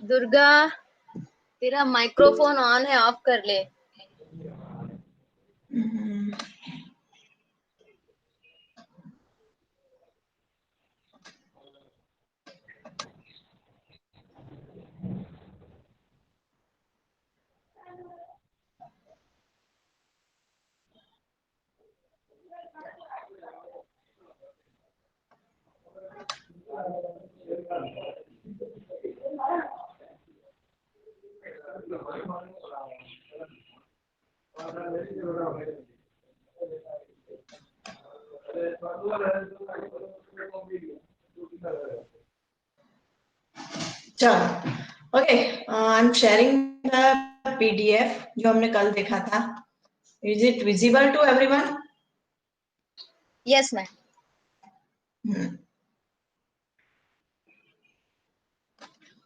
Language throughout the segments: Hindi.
दुर्गा, तेरा माइक्रोफोन ऑन है, ऑफ कर ले। चलो, okay, I am sharing the PDF जो हमने कल देखा था. Is it visible to everyone? Yes ma'am.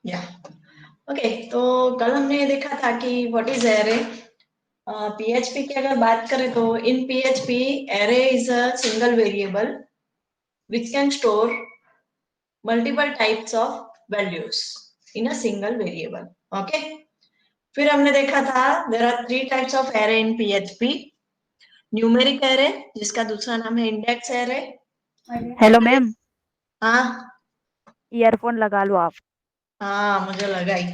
Yeah okay, तो कल हमने देखा था कि व्हाट इज एरे. पीएचपी की अगर बात करें तो in PHP array is a single variable which can store multiple types of values in a single variable. Okay. फिर हमने देखा था there are three types of array in PHP. Numeric array जिसका दूसरा नाम है इंडेक्स एरे. हेलो मैम, हाँ ईयरफोन लगा लो आप. हाँ, मुझे लगा ही.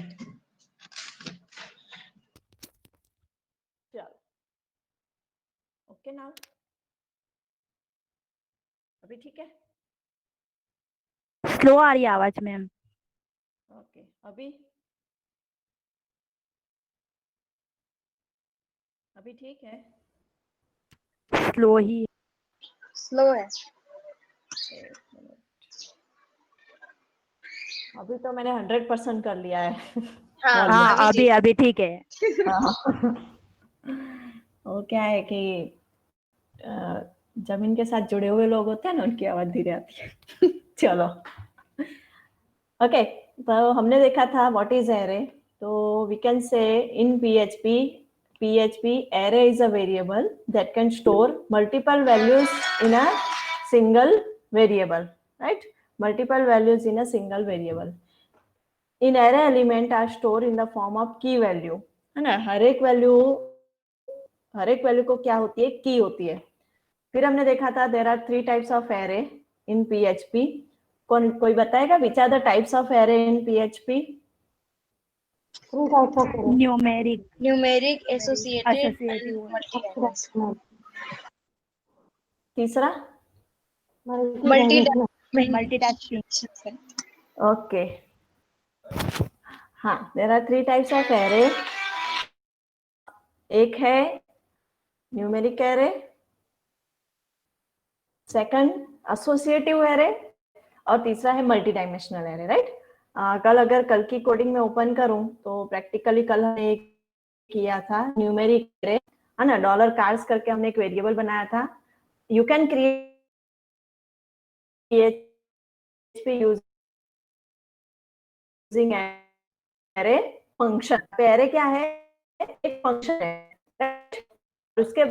चलो, ओके नाउ, अभी ठीक है? स्लो आ रही है आवाज मैम. ओके, अभी अभी ठीक है? स्लो ही. स्लो है। अभी तो मैंने 100% कर लिया है. हाँ, हाँ, अभी ठीक है. वो क्या है कि जमीन के साथ जुड़े हुए लोग होते हैं ना, उनकी आवाज धीरे आती है. चलो, ओके, तो हमने देखा था व्हाट इज एरे. तो we can say in PHP array is a variable that can store multiple values in a single variable, right? Multiple values in a single variable. In array element are stored in the form of key value, है ना. हर एक वैल्यू को क्या होती है? की होती है. फिर हमने देखा था there are three types of array in PHP. कोई बताएगा which are the types of array in PHP? Numeric, numeric, associated and associative, multi. तीसरा मल्टीटास्किंग. ओके. हाँ, there are three types of array. एक है numeric array, second associative array, और तीसरा है मल्टी डायमेंशनल एरे, राइट. कल की कोडिंग में ओपन करूं तो प्रैक्टिकली कल हमने किया था न्यूमेरिक एरे, है ना. डॉलर कार्ड्स करके हमने एक वेरिएबल बनाया था. You can create using array function. Array क्या है? एक फंक्शन है. उसके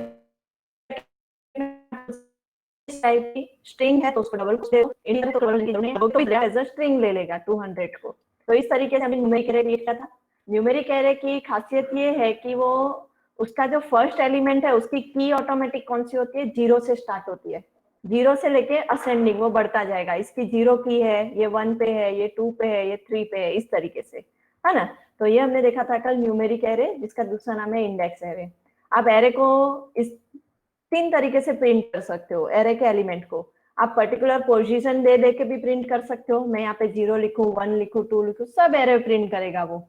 टाइप की स्ट्रिंग है तो उसको डबल दे दो. इंट तो डबल नहीं, एज अ स्ट्रिंग ले लेगा 200 को. तो इस तरीके से हमने न्यूमेरिक एरे क्रिएट किया था. न्यूमेरिक एरे की खासियत ये है कि वो उसका जो फर्स्ट एलिमेंट है उसकी की ऑटोमेटिक कौन सी होती है? 0 से स्टार्ट होती है. 0 से लेके असेंडिंग वो बढ़ता जाएगा. इसकी 0 की है, ये 1 पे है, ये 2 पे है, ये 3 पे है, इस तरीके से, है ना. तो ये हमने देखा था कल न्यूमेरिक एरे, जिसका दूसरा नाम है इंडेक्स एरे. आप एरे को इस 3 तरीके से प्रिंट कर सकते हो. एरे के एलिमेंट को आप पर्टिकुलर पोजीशन दे के भी प्रिंट कर सकते हो. मैं यहाँ पे 0 लिखूं, 1 लिखूं, 2 लिखूं, सब एरे प्रिंट करेगा वो.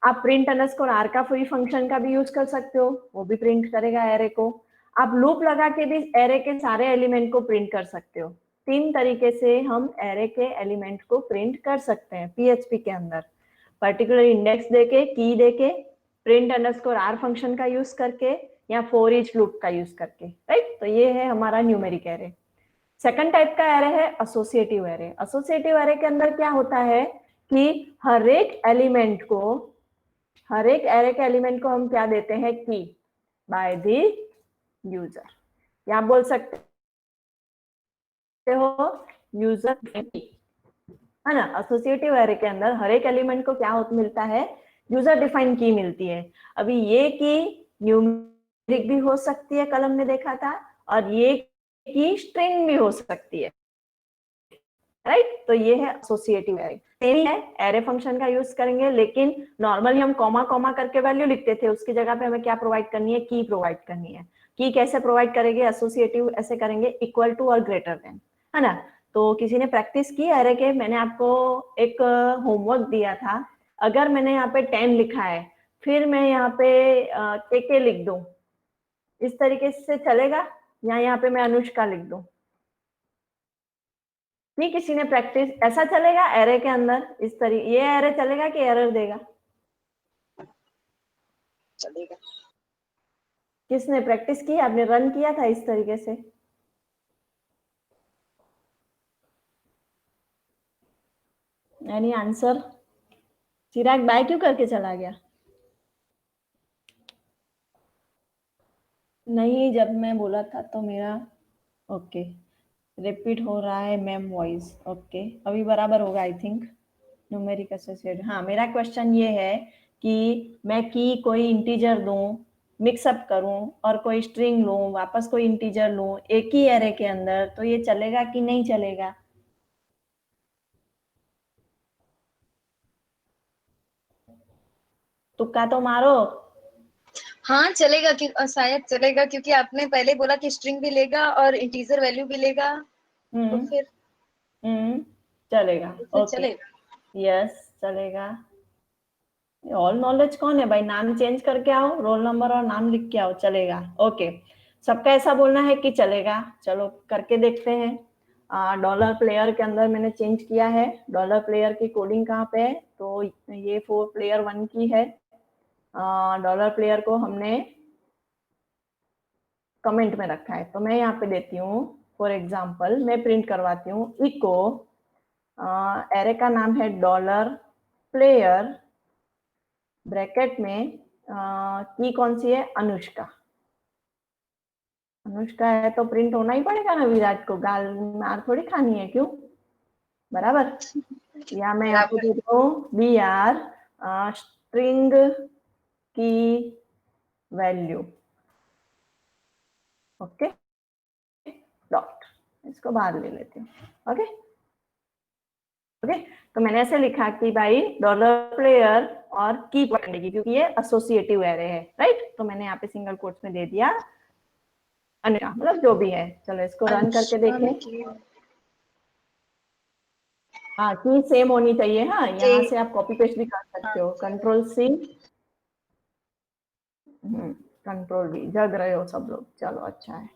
आप प्रिंट अंडरस्कोर आर का फ्री फंक्शन का भी यूज कर सकते हो, वो भी प्रिंट करेगा एरे को. आप लूप लगा के भी एरे के सारे एलिमेंट को प्रिंट कर सकते हो. 3 तरीके से हम एरे के एलिमेंट को प्रिंट कर सकते हैं PHP के अंदर. पर्टिकुलर इंडेक्स देके, की देके, प्रिंट अंडरस्कोर आर फंक्शन का यूज करके, या फॉर ईच लूप का यूज करके, राइट. तो ये है हमारा न्यूमेरिक एरे. सेकंड टाइप का एरे है एसोसिएटिव एरे. एसोसिएटिव एरे के अंदर क्या होता है कि हर एक एरे के एलिमेंट को हम क्या देते हैं? की बाय द यूजर. या बोल सकते हो यूजर की, है ना। एसोसिएटिव एरे के अंदर हर एक एलिमेंट को क्या मिलता है, यूजर डिफाइंड की मिलती है। अभी ये की न्यूमेरिक भी हो सकती है, कल हमने देखा था, और ये की स्ट्रिंग भी हो सकती है, राइट। तो ये है एसोसिएटिव एरे। सेम है, एरे फंक्शन का यूज करेंगे, लेकिन नॉर्मली हम कॉमा कॉमा करके वैल्यू लिखते थे, उसकी जगह पे हमें क्या प्रोवाइड करनी है, की प्रोवाइड करनी है। की कैसे प्रोवाइड करेंगे, एसोसिएटिव ऐसे करेंगे, इक्वल टू और ग्रेटर देन, है ना। तो किसी ने प्रैक्टिस की एरे के, मैंने आपको एक होमवर्क दिया था, अगर मैंने यहाँ पे 10 लिखा है, फिर मैं यहाँ पे के लिख दूं, इस तरीके से चलेगा, या यहाँ पे मैं अनुष्का लिख दूं? नहीं, किसी ने प्रैक्टिस, ऐसा चलेगा एरे के अंदर इस तरीके, ये एरे चलेगा कि एरर देगा? चलेगा। किसने प्रैक्टिस की, आपने रन किया था इस तरीके से? Any answer? चिराग बाय क्यों करके चला गया? नहीं, जब मैं बोला था तो मेरा ओके रिपीट हो रहा है मैम वॉइस, ओके अभी बराबर होगा आई थिंक। न्यूमेरिक एसोसिएट, हाँ मेरा क्वेश्चन ये है कि मैं की कोई इंटीजर दूं, मिक्सअप करूं और कोई स्ट्रिंग लूं, वापस कोई इंटीजर लूं एक ही एरे के अंदर, तो ये चलेगा कि नहीं चलेगा? तुक्का तो मारो। हाँ चलेगा, शायद चलेगा, क्योंकि आपने पहले बोला कि स्ट्रिंग भी लेगा और इंटीजर वैल्यू भी लेगा, तो फिर चलेगा, ओके चलेगा। यस चलेगा। ऑल नॉलेज कौन है भाई, नाम चेंज करके आओ, रोल नंबर और नाम लिख के आओ, चलेगा ओके। सबका ऐसा बोलना है कि चलेगा, चलो करके देखते हैं। डॉलर प्लेयर के अंदर मैंने चेंज किया है, डॉलर प्लेयर की कोडिंग कहाँ पे है, तो ये फॉर प्लेयर 1 की है। डॉलर प्लेयर को हमने कमेंट में रखा है, तो मैं यहाँ पे देती हूँ, फॉर एग्जाम्पल मैं प्रिंट करवाती हूँ, इको एरे का नाम है डॉलर प्लेयर, ब्रैकेट में की कौन सी है, अनुष्का। अनुष्का है तो प्रिंट होना ही पड़ेगा ना, विराट को गाल मार थोड़ी खानी है, क्यों, बराबर। या मैं यहाँ पे देती हूँ बी आर स्ट्रिंग की वैल्यू, ओके डॉट, इसको बाहर ले लेती हूँ, ओके ओके। तो मैंने ऐसे लिखा कि भाई डॉलर प्लेयर और की पकड़ेगी, क्योंकि ये एसोसिएटिव एरे है, राइट। तो मैंने यहाँ पे सिंगल कोट्स में दे दिया अनुष्का, मतलब जो भी है। चलो इसको रन करके देखें। हाँ की सेम होनी चाहिए, हाँ यहाँ से आप कॉपी पेस्ट भी कर सकते हो, कंट्रोल सी कंट्रोल वी, जग रहे हो सब लोग, चलो अच्छा है।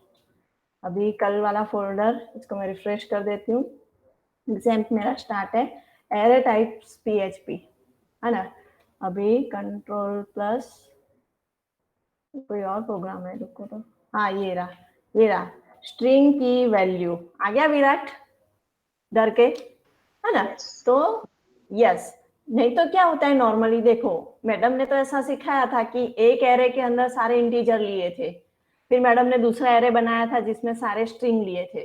अभी कल वाला फोल्डर, इसको मैं रिफ्रेश कर देती हूँ। एग्जाम मेरा स्टार्ट है, एरे टाइप्स PHP, है ना। अभी कंट्रोल प्लस कोई और प्रोग्राम है, रुको तो, हाँ ये रहा स्ट्रिंग की वैल्यू आ गया विराट, डर के, है ना। तो यस, नहीं तो क्या होता है नॉर्मली, देखो मैडम ने तो ऐसा सिखाया था कि एक एरे के अंदर सारे इंटीजर लिए थे, फिर मैडम ने दूसरा एरे बनाया था जिसमें सारे स्ट्रिंग लिए थे,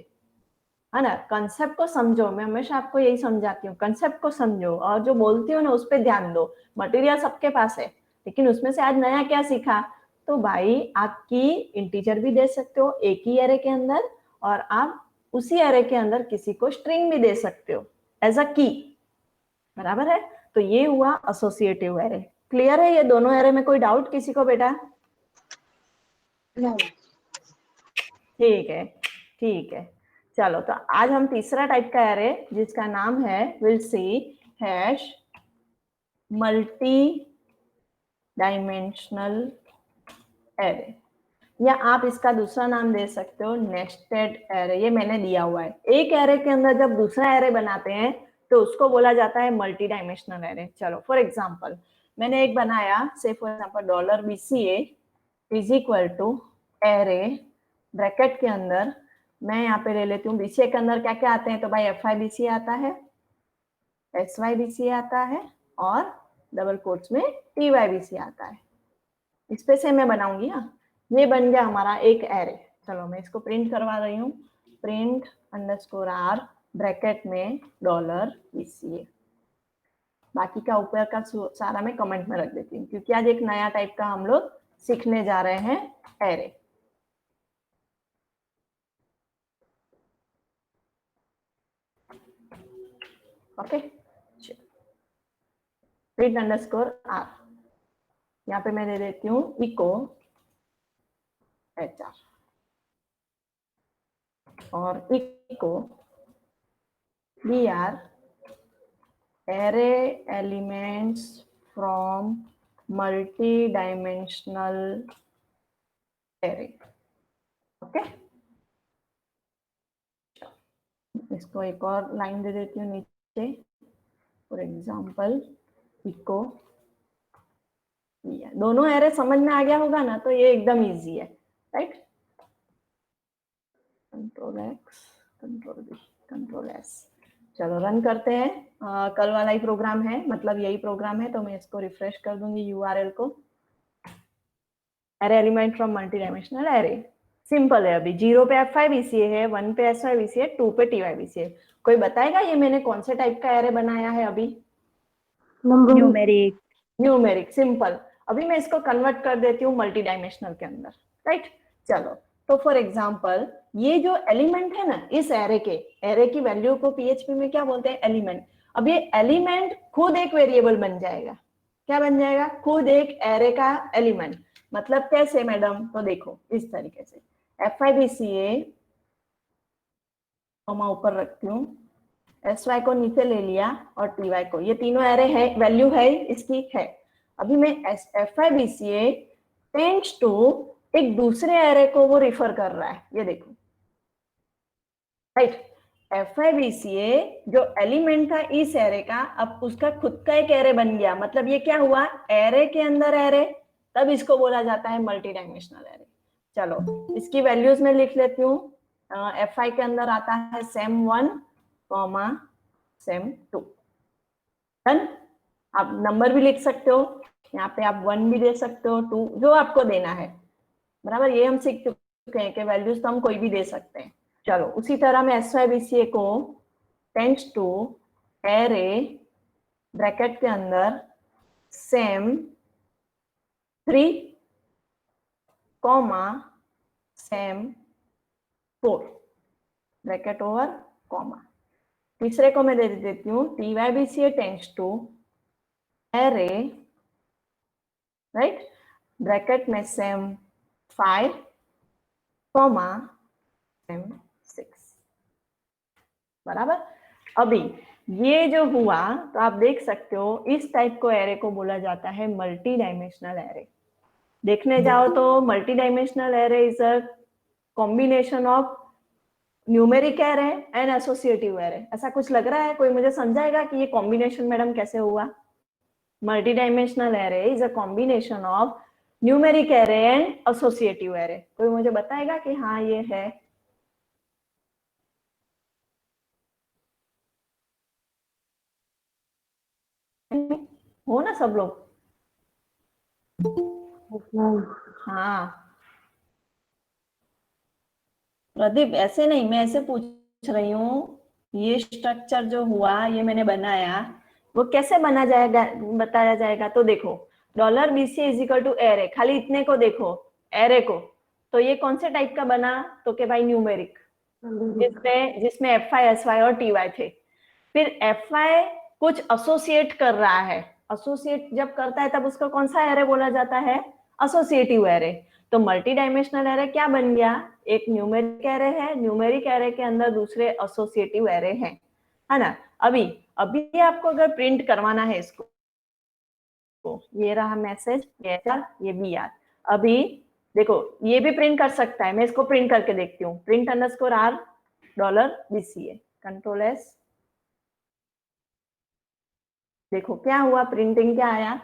है ना। कंसेप्ट को समझो, मैं हमेशा आपको यही समझाती हूँ, कंसेप्ट को समझो और जो बोलती हूँ ना उस पर ध्यान दो। मटेरियल सबके पास है, लेकिन उसमें से आज नया क्या सीखा, तो भाई आप की इंटीजर भी दे सकते हो एक ही एरे के अंदर, और आप उसी एरे के अंदर किसी को स्ट्रिंग भी दे सकते हो एज अ की, बराबर है। तो ये हुआ एसोसिएटिव एरे। क्लियर है ये दोनों एरे में, कोई डाउट किसी को बेटा? ठीक है ठीक है। चलो तो आज हम तीसरा टाइप का एरे, जिसका नाम है will see hash multi dimensional array, या आप इसका दूसरा नाम दे सकते हो नेस्टेड एरे। ये मैंने दिया हुआ है, एक एरे के अंदर जब दूसरा एरे बनाते हैं तो उसको बोला जाता है मल्टी डायमेंशनल एरे। चलो फॉर एग्जांपल मैंने एक बनाया, say for example dollar BCA is equal to array, bracket के अंदर मैं यहाँ पे ले लेती हूँ BCA के अंदर क्या क्या आते हैं, तो भाई FIBCA आता है, SYBCA आता है, और डबल कोट्स में TYBCA आता है। इस पे से मैं बनाऊंगी ना, ये बन गया हमारा एक एरे। चलो मैं इसको प्रिंट करवा रही हूँ, प्रिंट अंडरस्कोर R ब्रैकेट में $BCA। बाकी का ऊपर का सारा मैं कमेंट में रख देती हूँ क्योंकि आज एक नया टाइप का हम लोग सीखने जा रहे हैं, array. Okay, print underscore R, यहाँ पे मैं दे देती हूँ इको HR और echo BR array elements from multi-dimensional array। ओके, इसको एक और लाइन दे देती हूँ नीचे, फॉर एग्जाम्पल इको। दोनों एरे समझ में आ गया होगा ना, तो ये एकदम इजी है, right. Control X, control B, control S। चलो रन करते हैं। कल वाला ही प्रोग्राम है, मतलब यही प्रोग्राम है, तो मैं इसको रिफ्रेश कर दूंगी URL को। Array element from multi dimensional array, simple है। अभी 0 पे F5 BCA है, 1 पे SY BCA है, 2 पे TY BCA है। कोई बताएगा ये मैंने कौन से टाइप का एरे बनाया है अभी? न्यूमेरिक। Numeric, simple. अभी मैं इसको कन्वर्ट कर देती हूँ मल्टी डायमेंशनल के अंदर, राइट। चलो, तो फॉर एग्जांपल ये जो एलिमेंट है ना, इस एरे की वैल्यू को PHP में क्या बोलते हैं? एलिमेंट। अब ये एलिमेंट खुद एक वेरिएबल बन जाएगा। क्या बन जाएगा? खुद एक एरे का एलिमेंट। मतलब कैसे मैडम? तो देखो इस तरीके से, F5 BCA कॉमा ऊपर रखती हूँ, SY को नीचे ले लिया और TY को, ये तीनों एरे है, वैल्यू है इसकी है। अभी मैं F5 BCA टेंड्स टू एक दूसरे एरे को वो रिफर कर रहा है, ये देखो, राइट। F5 BCA जो एलिमेंट था इस एरे का, अब उसका खुद का एक एरे बन गया। मतलब ये क्या हुआ? एरे के अंदर एरे, तब इसको बोला जाता है मल्टी डायमेंशनल एरे। चलो इसकी वैल्यूज में लिख लेती हूँ। F5 के अंदर आता है SEM1, SEM2। डन। आप नंबर भी लिख सकते हो, यहाँ पे आप 1 भी दे सकते हो, 2, जो आपको देना है, बराबर। ये हम सीख चुके हैं कि वैल्यूज तो हम कोई भी दे सकते हैं। चलो उसी तरह मैं SY BCA को टेंड्स टू एरे ब्रैकेट के अंदर SEM3, SEM4 bracket over comma. तीसरे को मैं दे देती हूँ TY BCA tends to array, right, bracket में SEM5, SEM6, बराबर। अभी ये जो हुआ, तो आप देख सकते हो इस टाइप को एरे को बोला जाता है मल्टी डायमेंशनल एरे। देखने जाओ तो multi dimensional array is a combination of numeric array and associative array. ऐसा कुछ लग रहा है? कोई मुझे समझाएगा कि ये कॉम्बिनेशन मैडम कैसे हुआ? Multi dimensional array is a combination of numeric array and associative array. कोई मुझे बताएगा कि हाँ ये है? हो ना सब लोग? हाँ प्रदीप, ऐसे नहीं, मैं ऐसे पूछ रही हूँ, ये स्ट्रक्चर जो हुआ, ये मैंने बनाया, वो कैसे बना जाएगा, बताया जाएगा? तो देखो $BCA is equal to array, खाली इतने को देखो, एरे को, तो ये कौन से टाइप का बना? तो के भाई न्यूमेरिक, जिसमें F5, SY और TY थे। फिर F5 कुछ एसोसिएट कर रहा है, एसोसिएट जब करता है तब उसको कौन सा एरे बोला जाता है? Associative array. तो मल्टी डायमेंशनल एरे क्या बन गया? एक न्यूमेरिक एरे है, न्यूमेरिक एरे के अंदर दूसरे एसोसिएटिव एरे हैं, है ना। अभी आपको अगर प्रिंट करवाना है इसको, तो ये रहा मैसेज, ये BR। अभी देखो ये भी प्रिंट कर सकता है, मैं इसको प्रिंट करके देखती हूँ। Print underscore R $BCA, control S। देखो क्या हुआ, प्रिंटिंग क्या आया?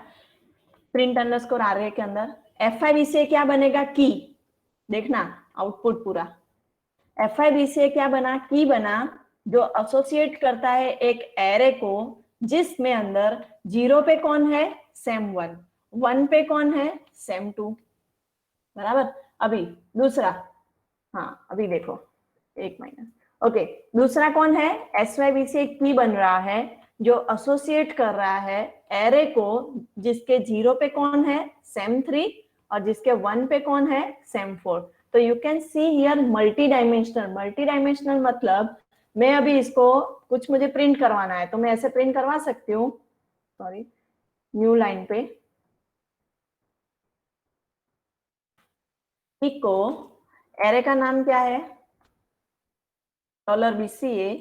प्रिंट अंडरस्कोर RA के अंदर F5 BCA क्या बनेगा? की। देखना आउटपुट पूरा, F5 BCA क्या बना? की बना, जो एसोसिएट करता है एक एरे को, जिसमें अंदर 0 पे कौन है? SEM1, 1 पे कौन है? SEM2, बराबर। अभी दूसरा, हाँ अभी देखो, एक माइनस। ओके, दूसरा कौन है? SYBC एक की बन रहा है जो एसोसिएट कर रहा है एरे को, जिसके 0 पे कौन है? सेम 3 और जिसके 1 पे कौन है? सेम 4। तो you can see here multi dimensional. Multi dimensional मतलब मैं अभी इसको कुछ मुझे प्रिंट करवाना है तो मैं ऐसे प्रिंट करवा सकती हूँ, सॉरी, न्यू लाइन पे को एरे का नाम क्या है? $BCA,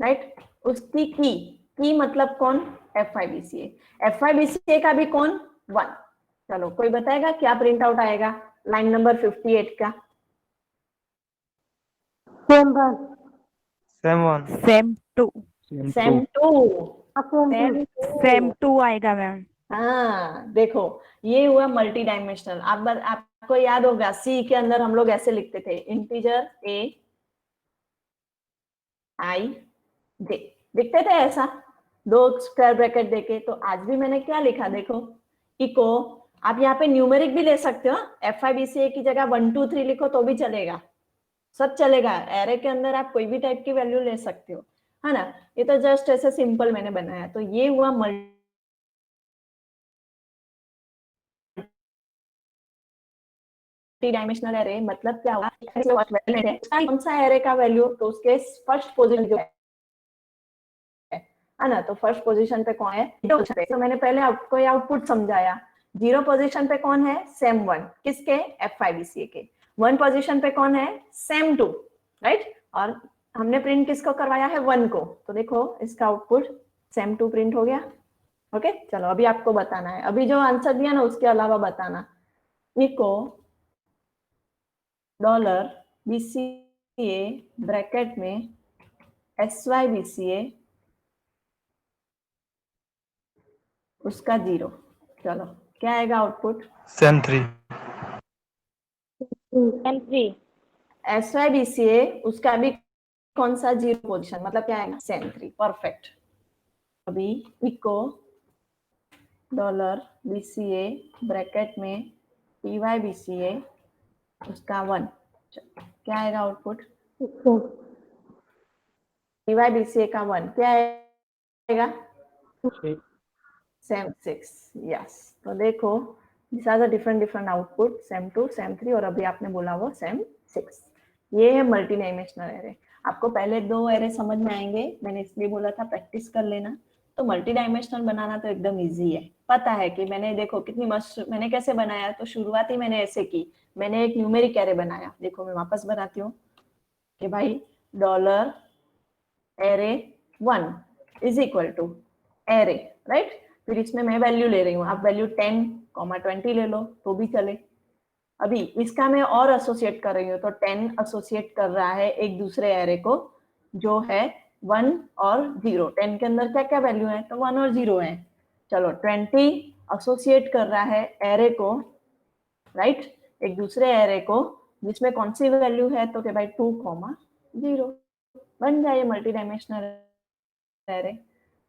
right? उसकी की मतलब कौन? FIBCA। FIBCA का भी कौन? 1। चलो, कोई बताएगा क्या प्रिंट आउट आएगा लाइन नंबर 58 का? Same one. Same 2 same 2। Same same 2 आएगा मैम। हाँ, देखो ये हुआ मल्टी डायमेंशनल। आपको याद होगा सी के अंदर हम लोग ऐसे लिखते थे, इंटीजर AI J, लिखते थे ऐसा 2 स्क्वायर ब्रैकेट देके। तो आज भी मैंने क्या लिखा देखो, इको आप यहाँ पे न्यूमेरिक भी ले सकते हो। FIBCA की जगह 1 2 3 लिखो तो भी चलेगा, सब चलेगा। एरे के अंदर आप कोई भी टाइप की वैल्यू ले सकते हो, है ना? ये तो जस्ट ऐसे सिंपल मैंने बनाया। तो ये हुआ मल्टी डायमेंशनल एरे। मतलब क्या हुआ? कौन सा एरे का वैल्यू? तो उसके फर्स्ट पोजीशन जो है ना, तो फर्स्ट पोजीशन पे कौन है? तो मैंने पहले आपको ये आउटपुट समझाया। 0 पोजीशन पे कौन है? सेम 1। किसके? FIBCA के। 1 पोजीशन पे कौन है? Same 2, right? और हमने प्रिंट किसको करवाया है? 1 को। तो देखो इसका आउटपुट सेम 2 प्रिंट हो गया। ओके, चलो अभी आपको बताना है, अभी जो आंसर दिया ना उसके अलावा बताना। इको $BCA ब्रैकेट में SYBCA उसका 0। चलो क्या आएगा आउटपुट? सेम 3। SYBCA उसका भी कौन सा 0 पोजीशन, मतलब क्या आएगा? सेम 3। परफेक्ट। अभी इको $BCA ब्रैकेट में PYBCA उसका 1। क्या आएगा आउटपुट? PYBCA का 1 क्या आएगा? सेम 6। यस, तो देखो this are the different output, sem 2, sem 3 और अभी आपने बोला वो सेम 6। ये है मल्टी डायमेंशनल एरे। आपको पहले 2 एरे समझ में आएंगे, मैंने इसलिए बोला था प्रैक्टिस कर लेना। तो मल्टी डायमेंशनल बनाना तो एकदम इजी है, पता है कि मैंने देखो कितनी मस्त मैंने कैसे बनाया। तो शुरुआत ही मैंने ऐसे की, मैंने एक न्यूमेरिक एरे बनाया। देखो मैं वापस बनाती हूँ कि भाई $array1 is equal to array, right? फिर इसमें मैं वैल्यू ले रही हूँ, आप वैल्यू 10, 20 ले लो तो भी चले। अभी इसका मैं और एसोसिएट कर रही हूँ, तो 10 एसोसिएट कर रहा है एक दूसरे एरे को जो है 1 और 0। 10 के अंदर क्या क्या वैल्यू है? तो 1 और 0 है। चलो 20 एसोसिएट कर रहा है एरे को, राइट, एक दूसरे एरे को जिसमें कौन सी वैल्यू है? तो कि भाई 2, 0 बन जाए मल्टी डायमेंशनल एरे।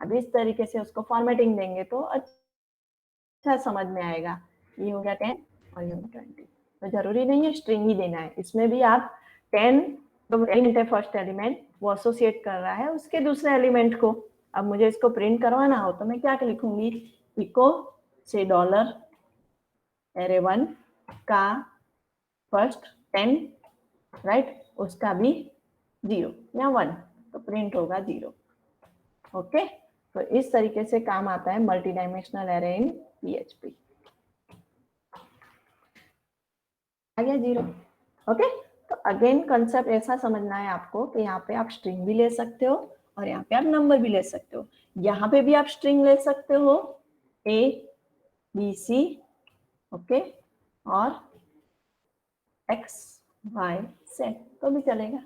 अब इस तरीके से उसको फॉर्मेटिंग देंगे तो अच्छा समझ में आएगा। ये हो गया 10 और ये हो गया 20। तो जरूरी नहीं है स्ट्रिंग ही देना है, इसमें भी आप 10 तो एलिमेंट है, फर्स्ट एलिमेंट वो एसोसिएट कर रहा है उसके दूसरे एलिमेंट को। अब मुझे इसको प्रिंट करवाना हो तो मैं क्या लिखूंगी? इको से $array1 का फर्स्ट 10, राइट, उसका भी 0 या 1, तो प्रिंट होगा 0। ओके, तो इस तरीके से काम आता है multi dimensional array in PHP। आ गया 0। ओके, तो अगेन कंसेप्ट ऐसा समझना है आपको कि यहाँ पे आप स्ट्रिंग भी ले सकते हो और यहाँ पे आप नंबर भी ले सकते हो। यहाँ पे भी आप स्ट्रिंग ले सकते हो A B C, ओके, और X Y Z तो भी चलेगा,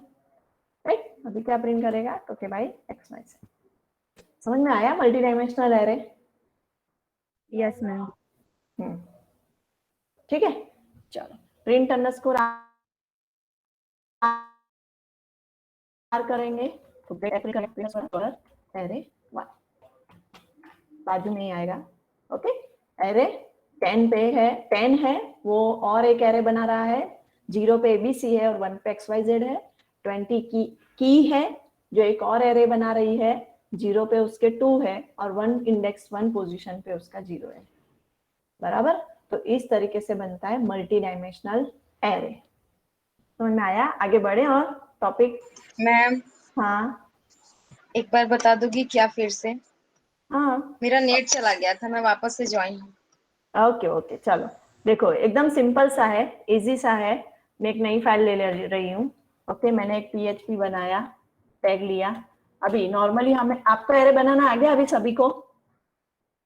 राइट? अभी क्या प्रिंट करेगा? तो कि भाई X Y Z। समझ में आया multi dimensional array? Yes ma'am. ठीक है, चलो प्रिंट अंडरस्कोर करेंगे तो एरे 1 बाजू में ही आएगा। ओके, एरे 10 पे है, 10 है वो और एक एरे बना रहा है, 0 पे ABC है और 1 पे XYZ है। 20 की है, जो एक और एरे बना रही है, 0 पे उसके 2 है और 1 इंडेक्स 1 पोजीशन पे उसका 0 है, बराबर। तो इस तरीके से बनता है मल्टी डायमेंशनल एरे। समझ में आया? आगे बढ़े और टॉपिक। मैम हाँ एक बार बता दोगी क्या फिर से? हाँ, मेरा नेट चला गया था, मैं वापस से ज्वाइन हूँ। ओके ओके, चलो देखो एकदम सिंपल सा है, इजी सा है। मैं एक नई फाइल ले रही हूँ। ओके, मैंने एक PHP बनाया, टैग लिया। अभी नॉर्मली हमें, आपको एरे बनाना आ गया अभी सभी को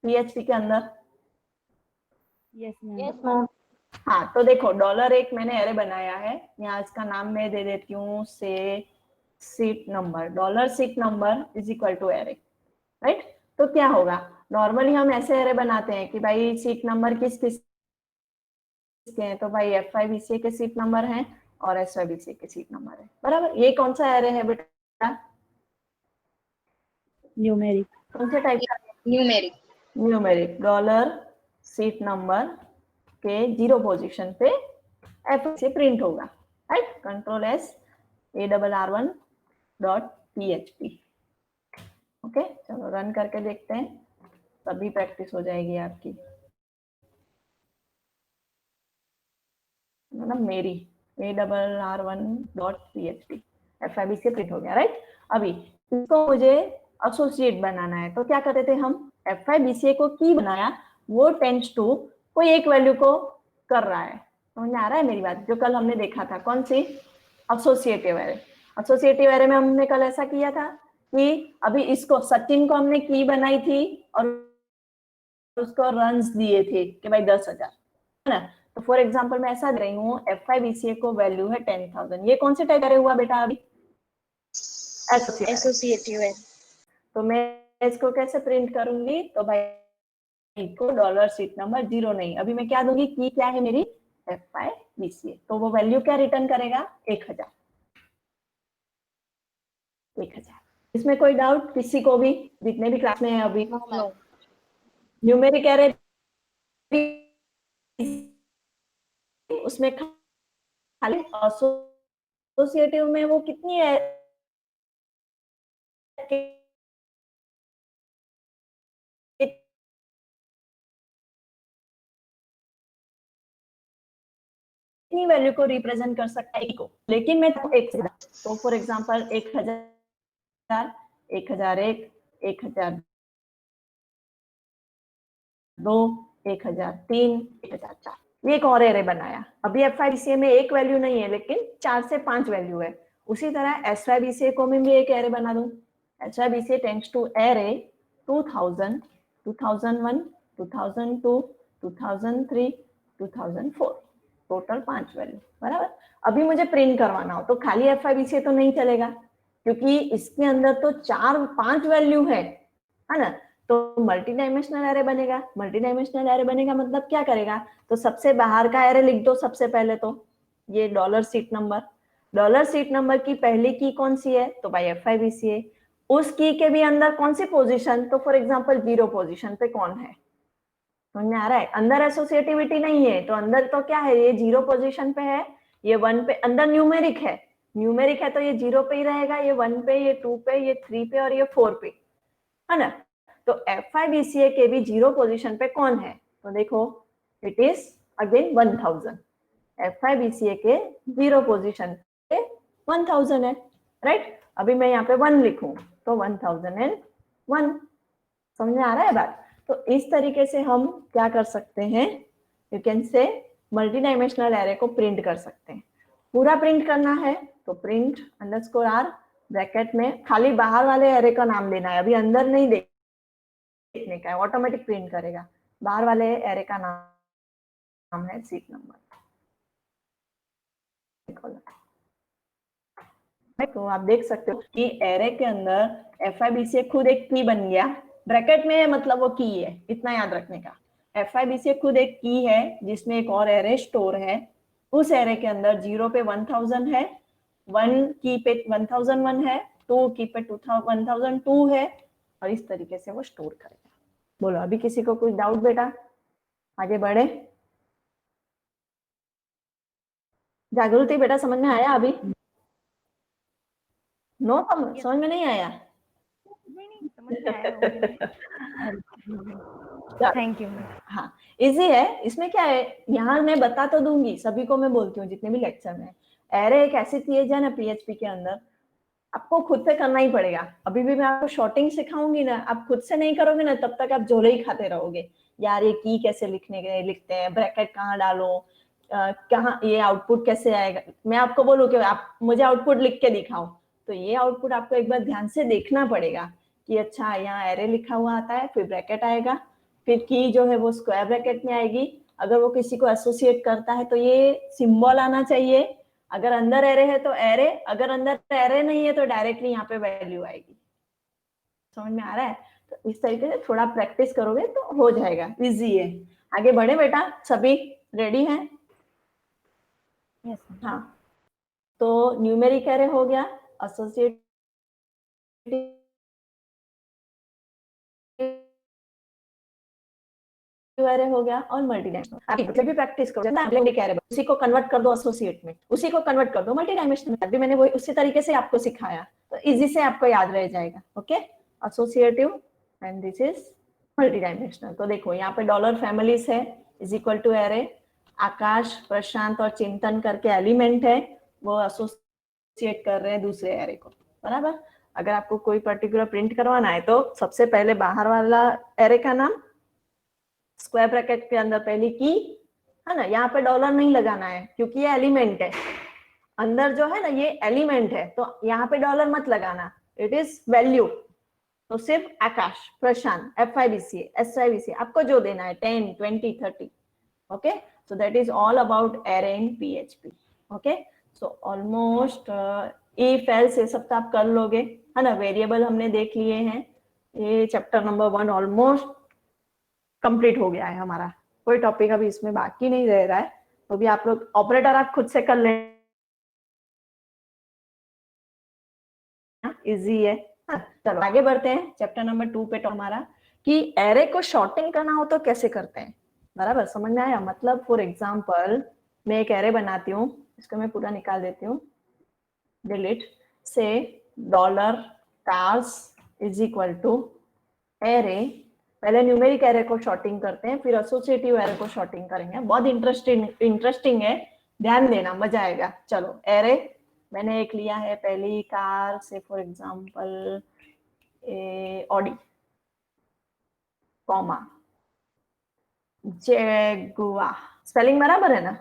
PHP के अंदर? Yes ma'am. Yes ma'am. हाँ, तो देखो $1 मैंने एरे बनाया है। यहाँ इसका नाम मैं दे देती हूँ say seat number, $seat number is equal to array, right. तो क्या होगा, नॉर्मली हम ऐसे एरे बनाते हैं कि भाई सीट नंबर किस किस के हैं, तो भाई FIBCA के सीट नंबर हैं और SYBCA के सीट नंबर है, बराबर। ये कौन सा एरे है बेटा? न्यूमेरिक। कौन से टाइप का? न्यूमेरिक। न्यूमेरिक। $सीट नंबर के 0 पोजीशन पे F से प्रिंट होगा, राइट। Ctrl+S ARR1.php। ओके, चलो रन करके देखते हैं, तभी प्रैक्टिस हो जाएगी आपकी। मतलब मेरी ARR1.php FIBCA प्रिंट हो गया, राइट। अभी इसको मुझे एसोसिएट बनाना है, तो क्या करते थे हम, FIBCA को की बनाया, वो टेंड्स टू कोई एक वैल्यू को कर रहा है। समझ में आ रहा है मेरी बात? जो कल हमने देखा था, कौन सी? Associative array. एसोसिएटिव एरे में हमने कल ऐसा किया था कि अभी इसको, सचिन को हमने की बनाई थी और उसको रन्स दिए थे कि भाई 10,000, है ना। तो फॉर एग्जांपल मैं ऐसा दे रही हूँ, FIBCA को वैल्यू है 10,000। ये कौन से टाइप एरे हुआ बेटा अभी? एसोसिएटिव है। तो मैं इसको कैसे प्रिंट करूंगी, तो भाई को $सीट नंबर 0 नहीं, अभी मैं क्या दूंगी, की क्या है मेरी? FIBCA, तो वो वैल्यू क्या रिटर्न करेगा? 1,000। इसमें कोई डाउट किसी को भी, जितने भी क्लास में है अभी? नो। न्यूमेरिक एरे उसमें खाली एसोसिएटिव में वो कितनी है, कितनी वैल्यू को रिप्रेजेंट कर सकता है को, लेकिन मैं तो एक, तो फॉर एग्जांपल 1,000, 1,001, 1,002, 1,003, 1,004, ये एक और एरे बनाया। अभी FIBCA में एक वैल्यू नहीं है, लेकिन 4 से 5 वैल्यू है। उसी तरह SYBCA को मैं भी एक एरे बना दूं। SYBCA tends to array 2000, 2001, 2002, 2003, 2004, total 5 value, बराबर। अभी मुझे प्रिंट करवाना हो तो खाली FIBCA तो नहीं चलेगा, क्योंकि इसके अंदर तो 4-5 वैल्यू है ना। तो मल्टी डायमेंशनल एरे बनेगा। मल्टी डायमेंशनल एरे बनेगा मतलब क्या करेगा, तो सबसे बाहर का एरे लिख दो सबसे पहले, तो ये $सीट नंबर, $सीट नंबर की पहली की कौन सी है, तो भाई FIBCA। उस की के भी अंदर कौन सी पोजीशन, तो फॉर एग्जांपल 0 पोजीशन पे कौन है? समझ में आ रहा है? अंदर एसोसिएटिविटी नहीं है, तो अंदर तो क्या है, ये 0 पोजीशन पे है, ये 1 पे, अंदर न्यूमेरिक है, न्यूमेरिक है तो ये 0 पे ही रहेगा, ये 1 पे, ये 2 पे, ये 3 पे और ये 4 पे, है ना। तो FIBCA के भी 0 पोजीशन पे कौन है, तो देखो इट इज अगेन 1000। FIBCA के 0 पोजीशन पे 1000 है, राइट। अभी मैं यहाँ पे 1 लिखूं तो 1001। समझ में आ रहा है बात? तो इस तरीके से हम क्या कर सकते हैं, you can say multi dimensional array को प्रिंट कर सकते हैं। पूरा प्रिंट करना है तो प्रिंट _r ब्रैकेट में खाली बाहर वाले एरे का नाम लेना है, अभी अंदर नहीं देखने का है, ऑटोमेटिक प्रिंट करेगा। बाहर वाले एरे का नाम है सीट नंबर। तो आप देख सकते हो कि एरे के अंदर FIBCA खुद एक की बन गया, ब्रैकेट में है मतलब वो की है, इतना याद रखने का। FIBCA खुद एक की है जिसमें एक और एरे स्टोर है। उस एरे के अंदर 0 पे 1000 है, 1 की पे 1001 है, 2 की पे 1002 है, और इस तरीके से वो स्टोर करेगा। बोलो अभी किसी को कोई डाउट बेटा? आगे बढ़े। जागृति बेटा समझ में आया अभी? नो समझ में नहीं आया? नहीं समझ में आया मुझे। Thank you. हाँ इजी है। इसमें क्या है, यहाँ मैं बता तो दूंगी, सभी को मैं बोलती हूँ जितने भी लेक्चर में, एरे एक ऐसी चीज है ना पीएचपी के अंदर, आपको खुद से करना ही पड़ेगा। अभी भी मैं आपको शॉर्टिंग सिखाऊंगी ना, आप खुद से नहीं करोगे ना तब तक आप झोले ही खाते रहोगे। यार ये की कैसे लिखते हैं, ब्रैकेट कहाँ डालो, कहाँ ये आउटपुट कैसे आएगा। मैं आपको बोलूँ कि आप मुझे आउटपुट लिख के दिखाओ, तो ये आउटपुट आपको एक बार ध्यान से देखना पड़ेगा कि अच्छा यहाँ एरे लिखा हुआ आता है, फिर ब्रैकेट आएगा, फिर की जो है वो स्क्वायर ब्रैकेट में आएगी। अगर वो किसी को एसोसिएट करता है तो ये सिंबल आना चाहिए। अगर अंदर एरे है तो एरे, अगर अंदर एरे नहीं है तो डायरेक्टली यहाँ पे वैल्यू आएगी। समझ में आ रहा है? तो इस तरीके से थोड़ा प्रैक्टिस करोगे तो हो जाएगा, इजी है। आगे बढ़े बेटा, सभी रेडी हैं? यस। हाँ, तो न्यूमेरिक एरे हो गया, एसोसिएटिव एरे हो गया और मल्टी डायमेंशनल। जब भी प्रैक्टिस करो ना न्यूमेरिक एरे, उसी को कन्वर्ट कर दो एसोसिएट में, उसी को कन्वर्ट कर दो मल्टी डायमेंशनल में। अभी मैंने वही उसी तरीके से आपको सिखाया, तो इजी से आपको याद रह जाएगा। Okay, associative and this is multi dimensional. तो देखो यहाँ पे डॉलर फैमिलीज है इज इक्वल टू एरे, आकाश, प्रशांत और चिंतन करके एलिमेंट है, वो एसोसिएट कर रहे हैं दूसरे एरे को, बराबर। अगर आपको कोई पर्टिकुलर प्रिंट करवाना है तो सबसे पहले बाहर वाला एरे का नाम, स्क्वायर ब्रैकेट के अंदर पहली की है ना, यहाँ पे डॉलर नहीं लगाना है क्योंकि ये एलिमेंट है। अंदर जो है ना ये एलिमेंट है, तो यहाँ पे डॉलर मत लगाना, इट इज वैल्यू। तो सिर्फ आकाश, प्रशांत, FIBC, SIBC आपको जो देना है 10, 20, 30। Okay, so that is all about array in PHP। Okay, so almost if else ये सब तो आप कर लोगे है ना। वेरिएबल हमने देख लिए हैं, ये चैप्टर नंबर 1 ऑलमोस्ट कंप्लीट हो गया है हमारा। कोई टॉपिक अभी इसमें बाकी नहीं रह रहा है, तो भी आप लोग ऑपरेटर आप खुद से कर लेना, इजी है। चलो आगे बढ़ते हैं चैप्टर नंबर 2 पे। तो हमारा कि एरे को शॉर्टिंग करना हो तो कैसे करते हैं, बराबर समझ में आया? मतलब फॉर एग्जांपल मैं एक एरे बनाती हूँ, इसको मैं पूरा निकाल देती हूँ, delete say dollar cars is equal to array. पहले न्यूमेरिक एरे को शॉर्टिंग करते हैं, फिर एसोसिएटिव एरे को शॉर्टिंग करेंगे। बहुत इंटरेस्टिंग है, ध्यान देना, मजा आएगा। चलो एरे मैंने एक लिया है, पहली कार से for example Audi, comma Jaguar, spelling बराबर है ना,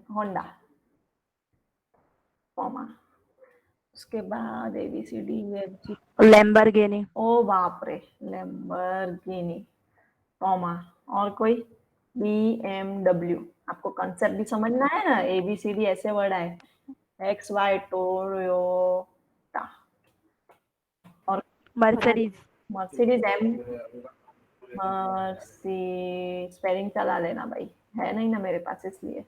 होंडा, कॉमा, उसके बाद ABCD लैम्बोर्गिनी। ओ बाप रे, लैम्बोर्गिनी, कॉमा, और कोई BMW। आपको कंसेप्ट भी समझना है ना, ABCD ऐसे वर्ड आए, XY टोयोटा, और मर्सिडीज। मर्सिडीज मर्सी, स्पेलिंग चला लेना भाई, है नहीं ना मेरे पास इसलिए।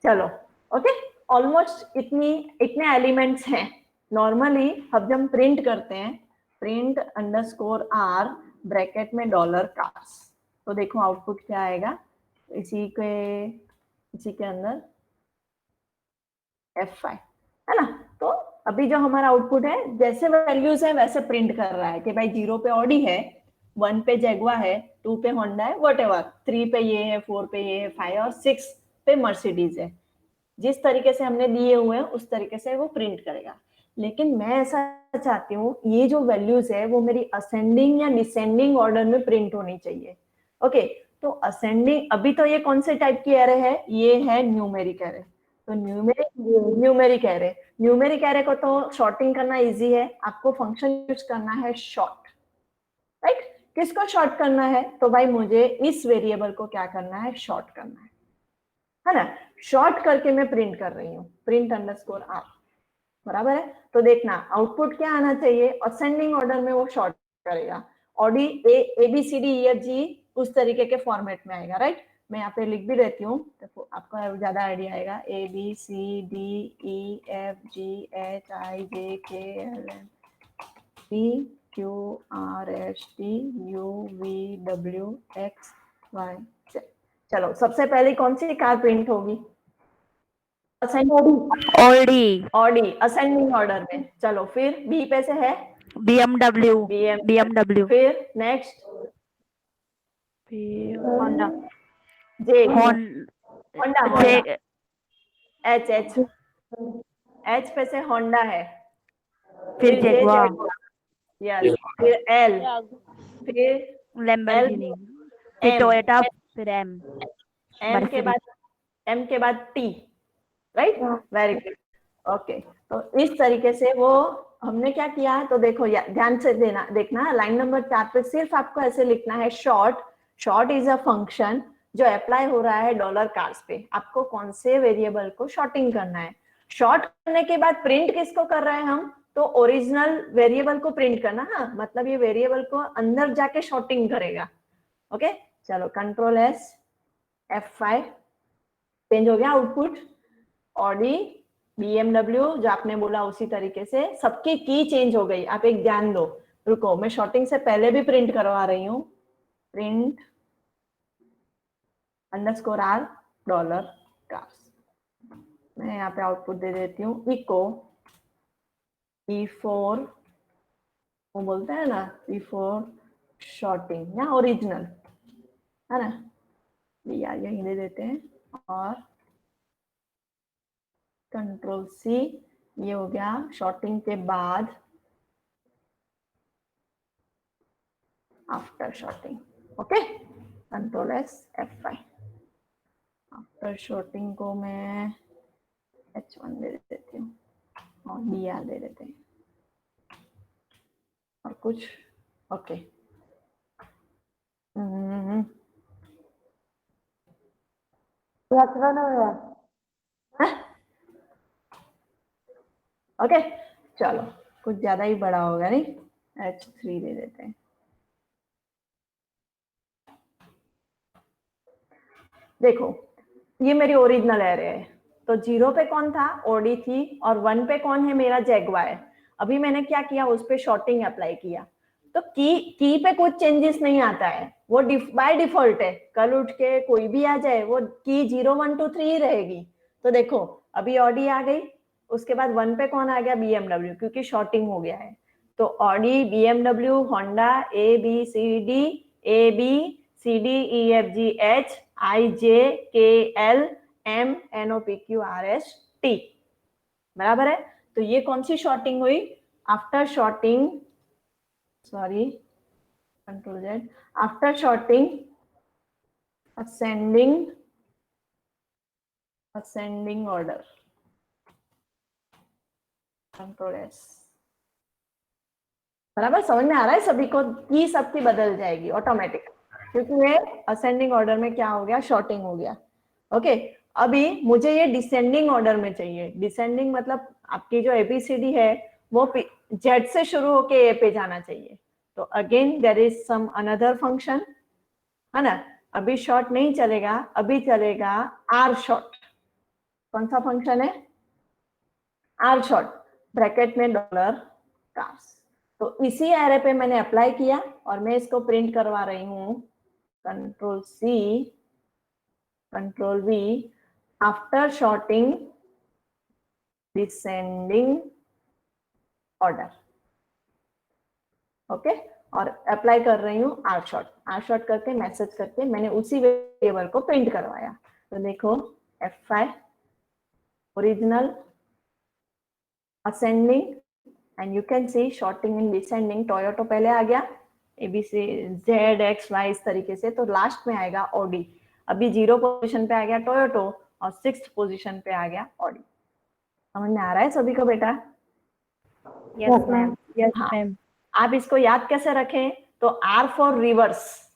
चलो ओके, ऑलमोस्ट इतने एलिमेंट्स हैं। नॉर्मली अब जब हम प्रिंट करते हैं, प्रिंट _r ब्रैकेट में डॉलर कार्स, तो देखो आउटपुट क्या आएगा, इसी के अंदर F5 है ना। तो अभी जो हमारा आउटपुट है, जैसे वैल्यूज है वैसे प्रिंट कर रहा है कि भाई 0 पे ऑडी है, 1 पे जैगुआ है, 2 पे होंडा है, व्हाटएवर, 3 पे ये है, 4 पे ये है, 5 और 6 पे मर्सिडीज है। जिस तरीके से हमने दिए हुए हैं उस तरीके से वो प्रिंट करेगा। लेकिन मैं ऐसा चाहती हूँ ये जो वैल्यूज है वो मेरी असेंडिंग या डिसेंडिंग ऑर्डर में प्रिंट होनी चाहिए। ओके, तो असेंडिंग, अभी तो ये कौन से टाइप की एरे है, ये है न्यूमेरिक एरे। तो न्यूमेरिक एरे को तो शॉर्टिंग करना इजी है, आपको फंक्शन यूज करना है शॉर्ट, राइट। किसको शॉर्ट करना है, तो भाई मुझे इस वेरिएबल को क्या करना है, शॉर्ट करना है ना। शॉर्ट करके मैं प्रिंट कर रही हूँ, प्रिंट _r, बराबर है। तो देखना आउटपुट क्या आना चाहिए, असेंडिंग ऑर्डर में वो शॉर्ट करेगा, ऑडी ABCD उस तरीके के फॉर्मेट में आएगा, राइट। मैं यहाँ पे लिख भी देती हूँ तो आपको ज्यादा आइडिया आएगा, ABCDEFGHIJKLMNOPQRSTUVWXYZ। चलो सबसे पहले कौन सी कार प्रिंट होगी, ओडी ऑडी असेंडिंग ऑर्डर में। चलो फिर बी पे से है BMW BMW, फिर next Honda, J Honda J H H H पे से होंडा है, फिर जे जगुआर यस, फिर एल, फिर लैम्बोर्गिनी फिर एम, टोयोटा फिर एम एम के बाद T, right, very good, okay. तो इस तरीके से वो हमने क्या किया है, तो देखो ध्यान से देखना लाइन नंबर 4 पे सिर्फ आपको ऐसे लिखना है शॉर्ट इज अ फंक्शन जो अप्लाई हो रहा है डॉलर कार्स पे। आपको कौन से वेरिएबल को शॉर्टिंग करना है, शॉर्ट करने के बाद प्रिंट किसको कर रहे हैं हम, तो ओरिजिनल वेरिएबल को प्रिंट करना। हाँ, मतलब ये वेरिएबल को अंदर जाके शॉर्टिंग करेगा। ओके, चलो कंट्रोल एस F5 चेंज हो गया आउटपुट। ऑडी BMW जो आपने बोला उसी तरीके से सबकी की चेंज हो गई। आप एक ध्यान दो, रुको मैं शॉर्टिंग से पहले भी प्रिंट करवा रही हूँ, प्रिंट _r डॉलर कार्स। मैं यहाँ पे आउटपुट दे देती हूँ इको E4, वो बोलते हैं ना E4 शॉर्टिंग या ओरिजिनल, है ना, या यही दे देते हैं और कंट्रोल C, ये हो गया शॉर्टिंग के बाद after sorting. Okay, control S F5। After sorting को मैं H1 दे देती हूँ और DR दे देते हैं और कुछ, ओके। ओके, चलो कुछ ज्यादा ही बड़ा होगा नहीं, H3 दे देते हैं। देखो ये मेरी ओरिजिनल एरे है, तो 0 पे कौन था, ओडी थी, और 1 पे कौन है, मेरा जैगवार। अभी मैंने क्या किया, उस पे शॉर्टिंग अप्लाई किया, तो की पे कुछ चेंजेस नहीं आता है, वो बाय डिफॉल्ट है। कल उठ के कोई भी आ जाए वो की 0 1 2 3 रहेगी। तो देखो अभी ऑडी आ गई, उसके बाद 1 पे कौन आ गया, BMW, क्योंकि शॉर्टिंग हो गया है। तो Audi, BMW, Honda, ABCDEFGH IJKL MNOPQRST, बराबर है। तो ये कौन सी शॉर्टिंग हुई, after sorting, sorry control Z, after sorting ascending order, control S, बराबर। समझ में आ रहा है सभी को, की सबकी बदल जाएगी ऑटोमेटिक, क्योंकि ये असेंडिंग ऑर्डर में क्या हो गया, शॉर्टिंग हो गया। ओके, अभी मुझे ये डिसेंडिंग ऑर्डर में चाहिए। डिसेंडिंग मतलब आपकी जो ABCD है वो Z से शुरू होके A पे जाना चाहिए। तो again there is some another function, है ना। अभी शॉर्ट नहीं चलेगा, अभी चलेगा R शॉर्ट। कौन सा फंक्शन है, R शॉर्ट, ब्रैकेट में डॉलर कार्स। तो इसी एरे पे मैंने अप्लाई किया और मैं इसको प्रिंट करवा रही हूँ, control C control V, after sorting descending order. Okay, और अप्लाई कर रही हूँ R शॉर्ट करके मैसेज करके मैंने उसी वेरिएबल को प्रिंट करवाया। तो देखो F5 original ascending and you can see sorting in descending. Toyota पहले आ गया, ABC ZXY इस तरीके से, तो लास्ट में आएगा ऑडी। अभी 0 पोजीशन पे आ गया टोयोटो और 6th पोजीशन पे आ गया ऑडी। समझ में आ रहा है सभी को बेटा? Yes ma'am. Yes ma'am. आप इसको याद कैसे रखें, तो R फॉर रिवर्स,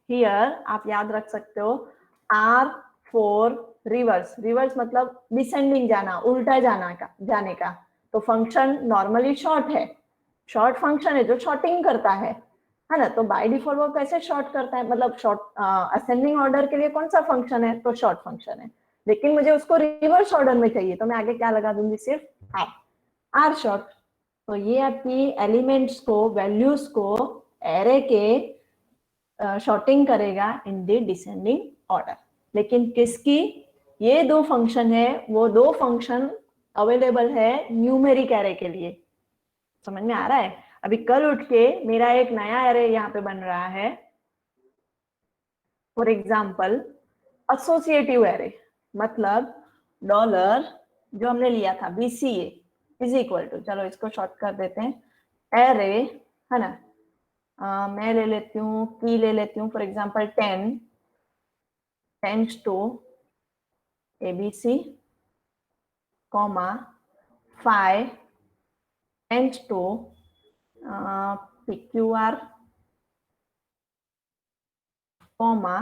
हियर आप याद रख सकते हो R फॉर रिवर्स। रिवर्स मतलब डिसेंडिंग जाना, उल्टा जाने का। तो फंक्शन नॉर्मली शॉर्ट है, शॉर्ट फंक्शन है जो शॉर्टिंग करता है ना। तो बाय डिफॉल्ट वो कैसे शॉर्ट करता है, मतलब शॉर्ट असेंडिंग ऑर्डर के लिए कौन सा फंक्शन है, तो शॉर्ट फंक्शन है। लेकिन मुझे उसको रिवर्स ऑर्डर में चाहिए, तो मैं आगे क्या लगा दूंगी, सिर्फ R शॉर्ट। तो ये आपकी एलिमेंट्स को, वैल्यूज को एरे के शॉर्टिंग करेगा इन द डिसेंडिंग ऑर्डर। लेकिन किसकी, ये दो फंक्शन है, वो दो फंक्शन अवेलेबल है न्यूमेरिक एरे के लिए। समझ में आ रहा है? अभी कल उठ के मेरा एक नया एरे यहाँ पे बन रहा है, फॉर एग्जाम्पल एसोसिएटिव एरे, मतलब डॉलर जो हमने लिया था BCA इज इक्वल टू, चलो इसको शॉर्ट कर देते हैं, एरे है ना, मैं ले लेती हूँ, की ले लेती हूँ for example 10 tends to ABC, comma 5 tends to PQR, comma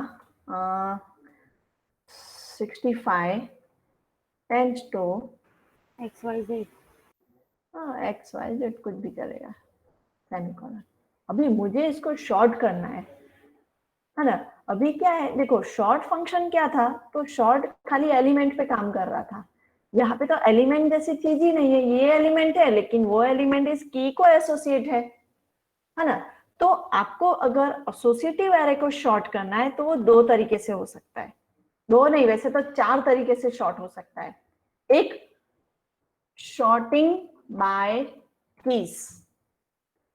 65 tends to XYZ। XYZ, कुछ भी चलेगा, सेमीकोलन। अभी मुझे इसको शॉर्ट करना है ना। अभी क्या है, देखो शॉर्ट फंक्शन क्या था, तो शॉर्ट खाली एलिमेंट पे काम कर रहा था। यहाँ पे तो एलिमेंट जैसी चीज ही नहीं है, ये एलिमेंट है लेकिन वो एलिमेंट इस की को एसोसिएट है ना। तो आपको अगर एसोसिएटिव एरे को शॉर्ट करना है तो वो दो तरीके से हो सकता है, दो नहीं वैसे तो 4 तरीके से शॉर्ट हो सकता है। एक sorting by keys,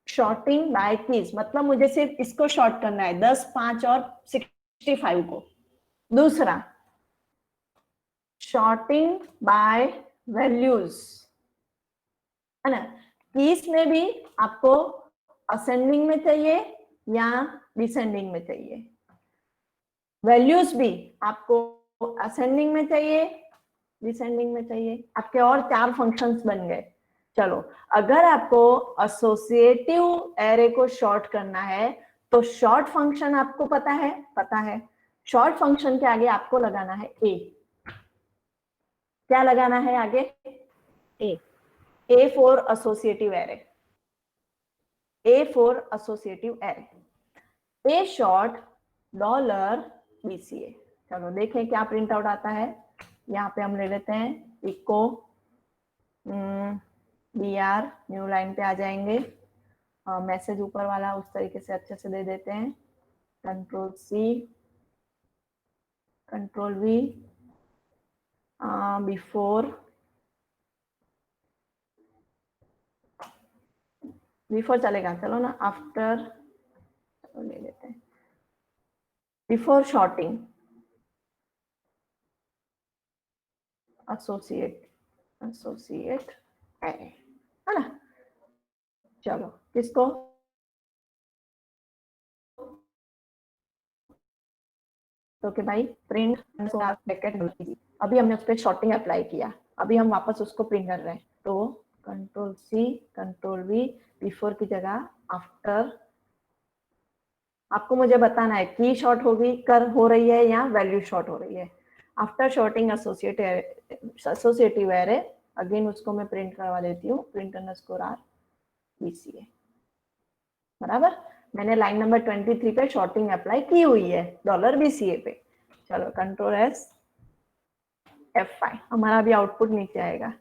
sorting by keys मतलब मुझे सिर्फ इसको शॉर्ट करना है 10, 5 और 65 को। दूसरा शॉर्टिंग बाय वैल्यूज, है ना। कीज में भी आपको असेंडिंग में चाहिए या डिसेंडिंग में चाहिए, वैल्यूज भी आपको असेंडिंग में चाहिए, डिसेंडिंग में चाहिए। आपके और 4 फंक्शंस बन गए। चलो अगर आपको एसोसिएटिव एरे को शॉर्ट करना है तो शॉर्ट फंक्शन आपको पता है, शॉर्ट फंक्शन के आगे आपको लगाना है ए। क्या लगाना है आगे? A for associative array, A for associative array, A short $BCA। चलो देखें क्या प्रिंट आउट आता है। यहाँ पे हम ले लेते हैं इको BR, न्यू लाइन पे आ जाएंगे, मैसेज ऊपर वाला उस तरीके से अच्छे से दे देते हैं, Ctrl+C Ctrl+V, बिफोर चलेगा, चलो ना, आफ्टर ले लेते हैं, बिफोर शॉर्टिंग एसोसिएट एरे, है ना। चलो किसको तो कि भाई प्रिंट ब्रैकेट, अभी हमने उस पर शॉर्टिंग अप्लाई किया, अभी हम वापस उसको प्रिंट कर रहे हैं, तो Ctrl+C Ctrl+V, बिफोर की जगह आफ्टर। आपको मुझे बताना है की शॉर्ट हो रही है या वैल्यू शॉर्ट हो रही है। After sorting associative array, again उसको मैं प्रिंट करवा देती हूँ, print_r BCA, बराबर। मैंने लाइन नंबर 23 पे शॉर्टिंग अप्लाई की हुई है $BCA पे। चलो Ctrl+S F5, हमारा भी आउटपुट नीचे आएगा।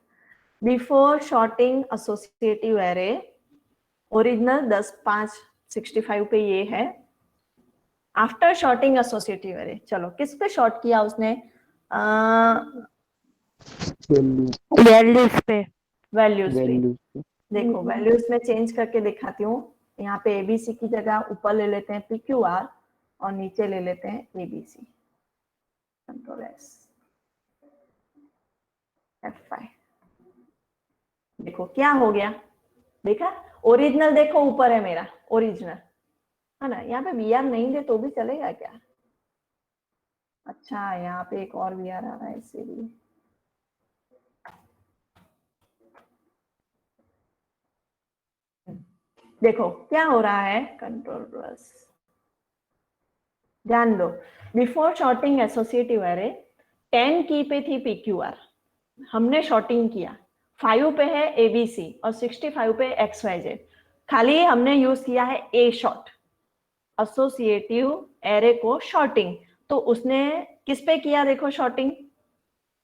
Before sorting associative array, original 10, 5, 65 पे ये है। आफ्टर शॉर्टिंग एसोसिएटिव एरे, चलो किस पे शॉर्ट किया उसने? वैल्यूज पे। वैल्यूज पे। देखो वैल्यूज में चेंज करके दिखाती हूँ। यहाँ पे ABC की जगह ऊपर ले लेते हैं PQR और नीचे ले लेते हैं ABC। Ctrl+S F5, देखो क्या हो गया, देखा? ओरिजिनल देखो ऊपर है मेरा ओरिजिनल, है ना। यहाँ पे VR नहीं दे तो भी चलेगा क्या? अच्छा यहाँ पे एक और VR आ रहा है इससे भी। देखो क्या हो रहा है, Ctrl+, ध्यान दो, बिफोर शॉर्टिंग एसोसिएटिव एरे 10 की पे थी PQR, हमने शॉर्टिंग किया, 5 पे है ABC और 65 पे XYZ, खाली हमने यूज किया है ए शॉर्ट, एसोसिएटिव एरे को शॉर्टिंग। तो उसने किस पे किया? देखो शॉर्टिंग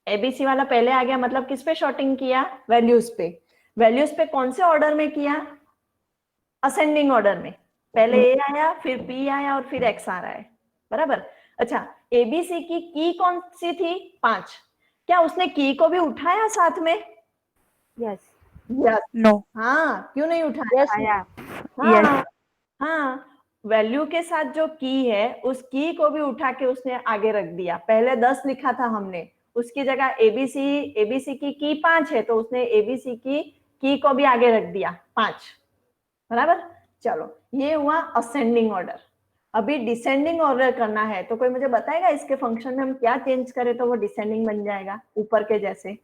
ABC वाला पहले आ गया, मतलब किस पे शॉर्टिंग किया? वैल्यूज पे। वैल्यूज पे कौन से ऑर्डर में किया? असेंडिंग ऑर्डर में, पहले A आया, फिर P आया और फिर X आ रहा है, बराबर। अच्छा, एबीसी की कौन सी थी? 5। क्या उसने की को भी उठाया साथ में? Yes. यस। No. हाँ, क्यों नहीं उठाया? यस आया. Yes. हाँ हाँ, वैल्यू के साथ जो की है उस की को भी उठा के उसने आगे रख दिया। पहले 10 लिखा था हमने, उसकी जगह एबीसी की 5 है तो उसने एबीसी की को भी आगे रख दिया 5। बराबर। चलो, ये हुआ असेंडिंग ऑर्डर। अभी डिसेंडिंग ऑर्डर करना है तो कोई मुझे बताएगा इसके फंक्शन में हम क्या चेंज करें तो वो डिसेंडिंग बन जाएगा, ऊपर के जैसे।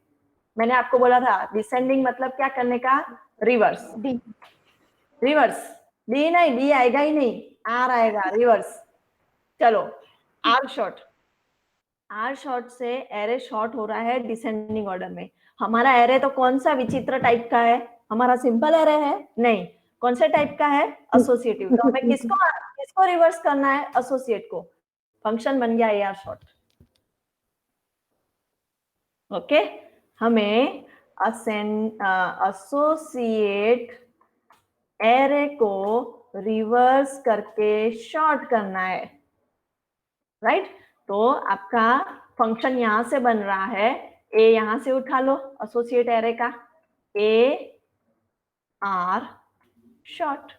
मैंने आपको बोला था डिसेंडिंग मतलब क्या करने का? रिवर्स। D. रिवर्स। डी नहीं, डी आएगा ही नहीं, आर आएगा, रिवर्स। चलो, आर शॉर्ट से एरे शॉर्ट हो रहा है डिसेंडिंग ऑर्डर में। हमारा एरे तो कौन सा विचित्र टाइप का है? हमारा सिंपल एरे है? नहीं। कौन से टाइप का है? एसोसिएटिव। तो हमें किसको किसको रिवर्स करना है? एसोसिएट को। फंक्शन बन गया आर शॉर्ट। ओके, हमें एसोसिएट एरे को रिवर्स करके शॉर्ट करना है, राइट? तो आपका फंक्शन यहां से बन रहा है, ए यहां से उठा लो एसोसिएट एरे का, ए आर शॉर्ट,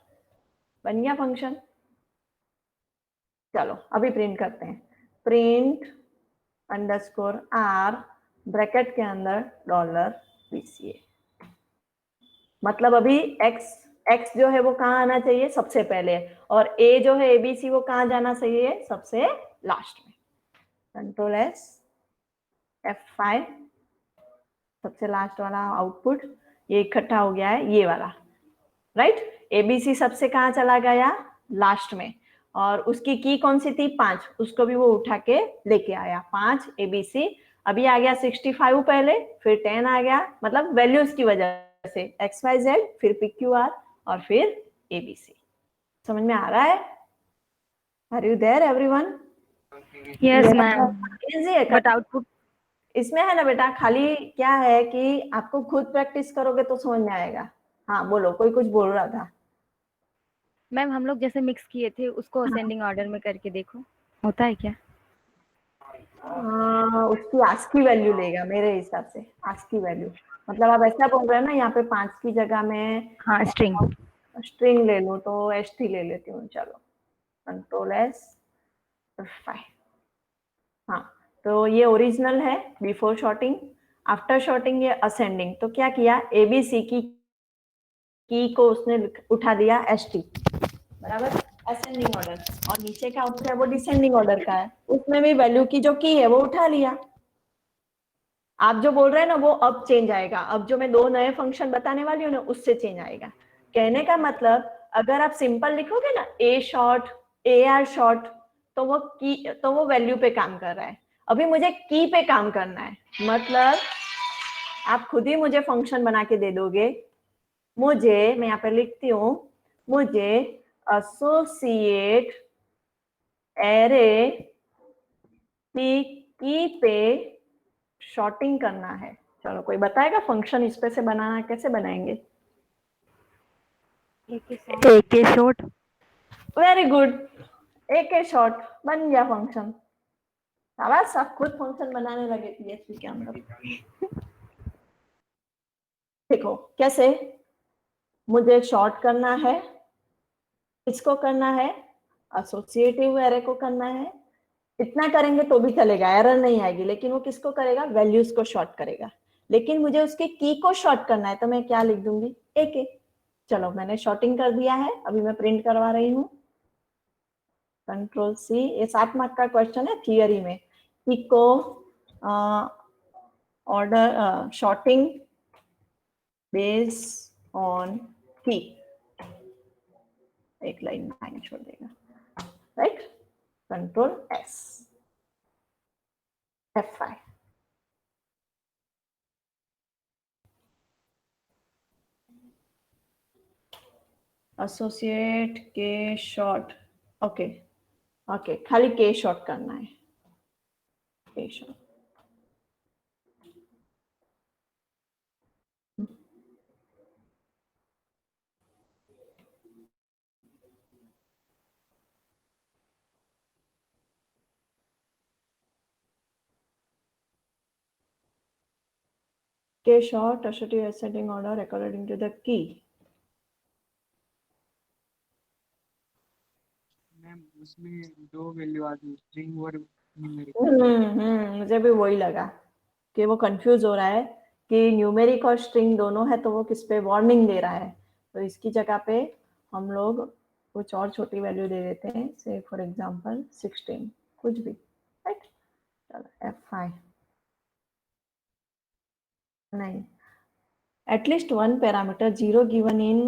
बन गया फंक्शन। चलो अभी प्रिंट करते हैं। प्रिंट अंडरस्कोर आर ब्रैकेट के अंदर $VCA। मतलब अभी एक्स जो है वो कहाँ आना चाहिए? सबसे पहले। और ए जो है एबीसी वो कहाँ जाना चाहिए? सबसे लास्ट में। कंट्रोल एस F5, सबसे लास्ट वाला आउटपुट ये इकट्ठा हो गया है, ये वाला, राइट? एबीसी सबसे कहाँ चला गया? लास्ट में। और उसकी की कौन सी थी? 5, उसको भी वो उठा के लेके आया। 5 एबीसी, अभी आ गया 65 पहले, फिर 10 आ गया, मतलब वैल्यूज की वजह से XYZ, फिर PQR और फिर एबीसी। समझ में आ रहा है? Are you there everyone? Yes, ma'am. Easy है। But output. इसमें है ना बेटा, खाली क्या है कि आपको खुद प्रैक्टिस करोगे तो समझ में आएगा। हाँ बोलो, कोई कुछ बोल रहा था। मैम हम लोग जैसे मिक्स किए थे उसको असेंडिंग ऑर्डर में करके देखो, होता है क्या? उसकी आस्की वैल्यू लेगा मेरे हिसाब से। आस्की वैल्यू मतलब आप ऐसा बोल रहे हैं ना, यहाँ पे 5 की जगह में हाँ, स्ट्रिंग। स्ट्रिंग ले लो तो ST ले लेती हूँ। चलो, कंट्रोल S 5। हाँ, तो ये ओरिजिनल है बिफोर शॉर्टिंग। आफ्टर शॉर्टिंग ये असेंडिंग। तो क्या किया? एबीसी की को उसने उठा दिया ST, बराबर, असेंडिंग ऑर्डर। और नीचे का आउटपुट है वो डिसेंडिंग ऑर्डर का है, उसमें भी वैल्यू की जो की है वो उठा लिया। आप जो बोल रहे हैं ना वो अब चेंज आएगा। अब जो मैं 2 नए फंक्शन बताने वाली हूँ ना उससे चेंज आएगा। कहने का मतलब अगर आप सिंपल लिखोगे ना ए शॉर्ट, AR शॉर्ट, तो वो वैल्यू पे काम कर रहा है। अभी मुझे की पे काम करना है, मतलब आप खुद ही मुझे फंक्शन बना के दे दोगे। मुझे, मैं यहाँ पे लिखती हूँ, मुझे एसोसिएट एरे की पे शॉर्टिंग करना है। चलो कोई बताएगा फंक्शन इस पे से बनाना कैसे बनाएंगे? एक शॉर्ट। वेरी गुड, एक शॉर्ट बन गया फंक्शन। शाबाश, आप खुद फंक्शन बनाने लगे PHP के अंदर। देखो कैसे, मुझे शॉर्ट करना है, किसको करना है? एसोसिएटिव एरे को करना है। इतना करेंगे तो भी चलेगा, एरर नहीं आएगी, लेकिन वो किसको करेगा? वैल्यूज को शॉर्ट करेगा। लेकिन मुझे उसके की को शॉर्ट करना है तो मैं क्या लिख दूंगी? AK। चलो मैंने शॉर्टिंग कर दिया है, अभी मैं प्रिंट करवा रही हूँ। कंट्रोल C, ये 7 मार्क का क्वेश्चन है थियरी में। की को ऑर्डर शॉर्टिंग बेस्ड ऑन की, एक लाइन में छोड़ देगा, right? Control S F5। Associate के शॉर्ट, ओके ओके, खाली के शॉर्ट करना है, K short. K short associative ascending order according to the key. Ma'am उसमें दो वैल्यू आती है, स्ट्रिंग और न्यूमेरिक। मुझे भी वही लगा कि वो कंफ्यूज हो रहा है कि न्यूमेरिक और स्ट्रिंग दोनों है तो वो किस पे वार्निंग दे रहा है। तो इसकी जगह पे हम लोग कुछ और छोटी वैल्यू दे देते हैं, से फॉर एग्जांपल 16 कुछ भी, राइट। चलो F5 नहीं, at least one parameter 0 given in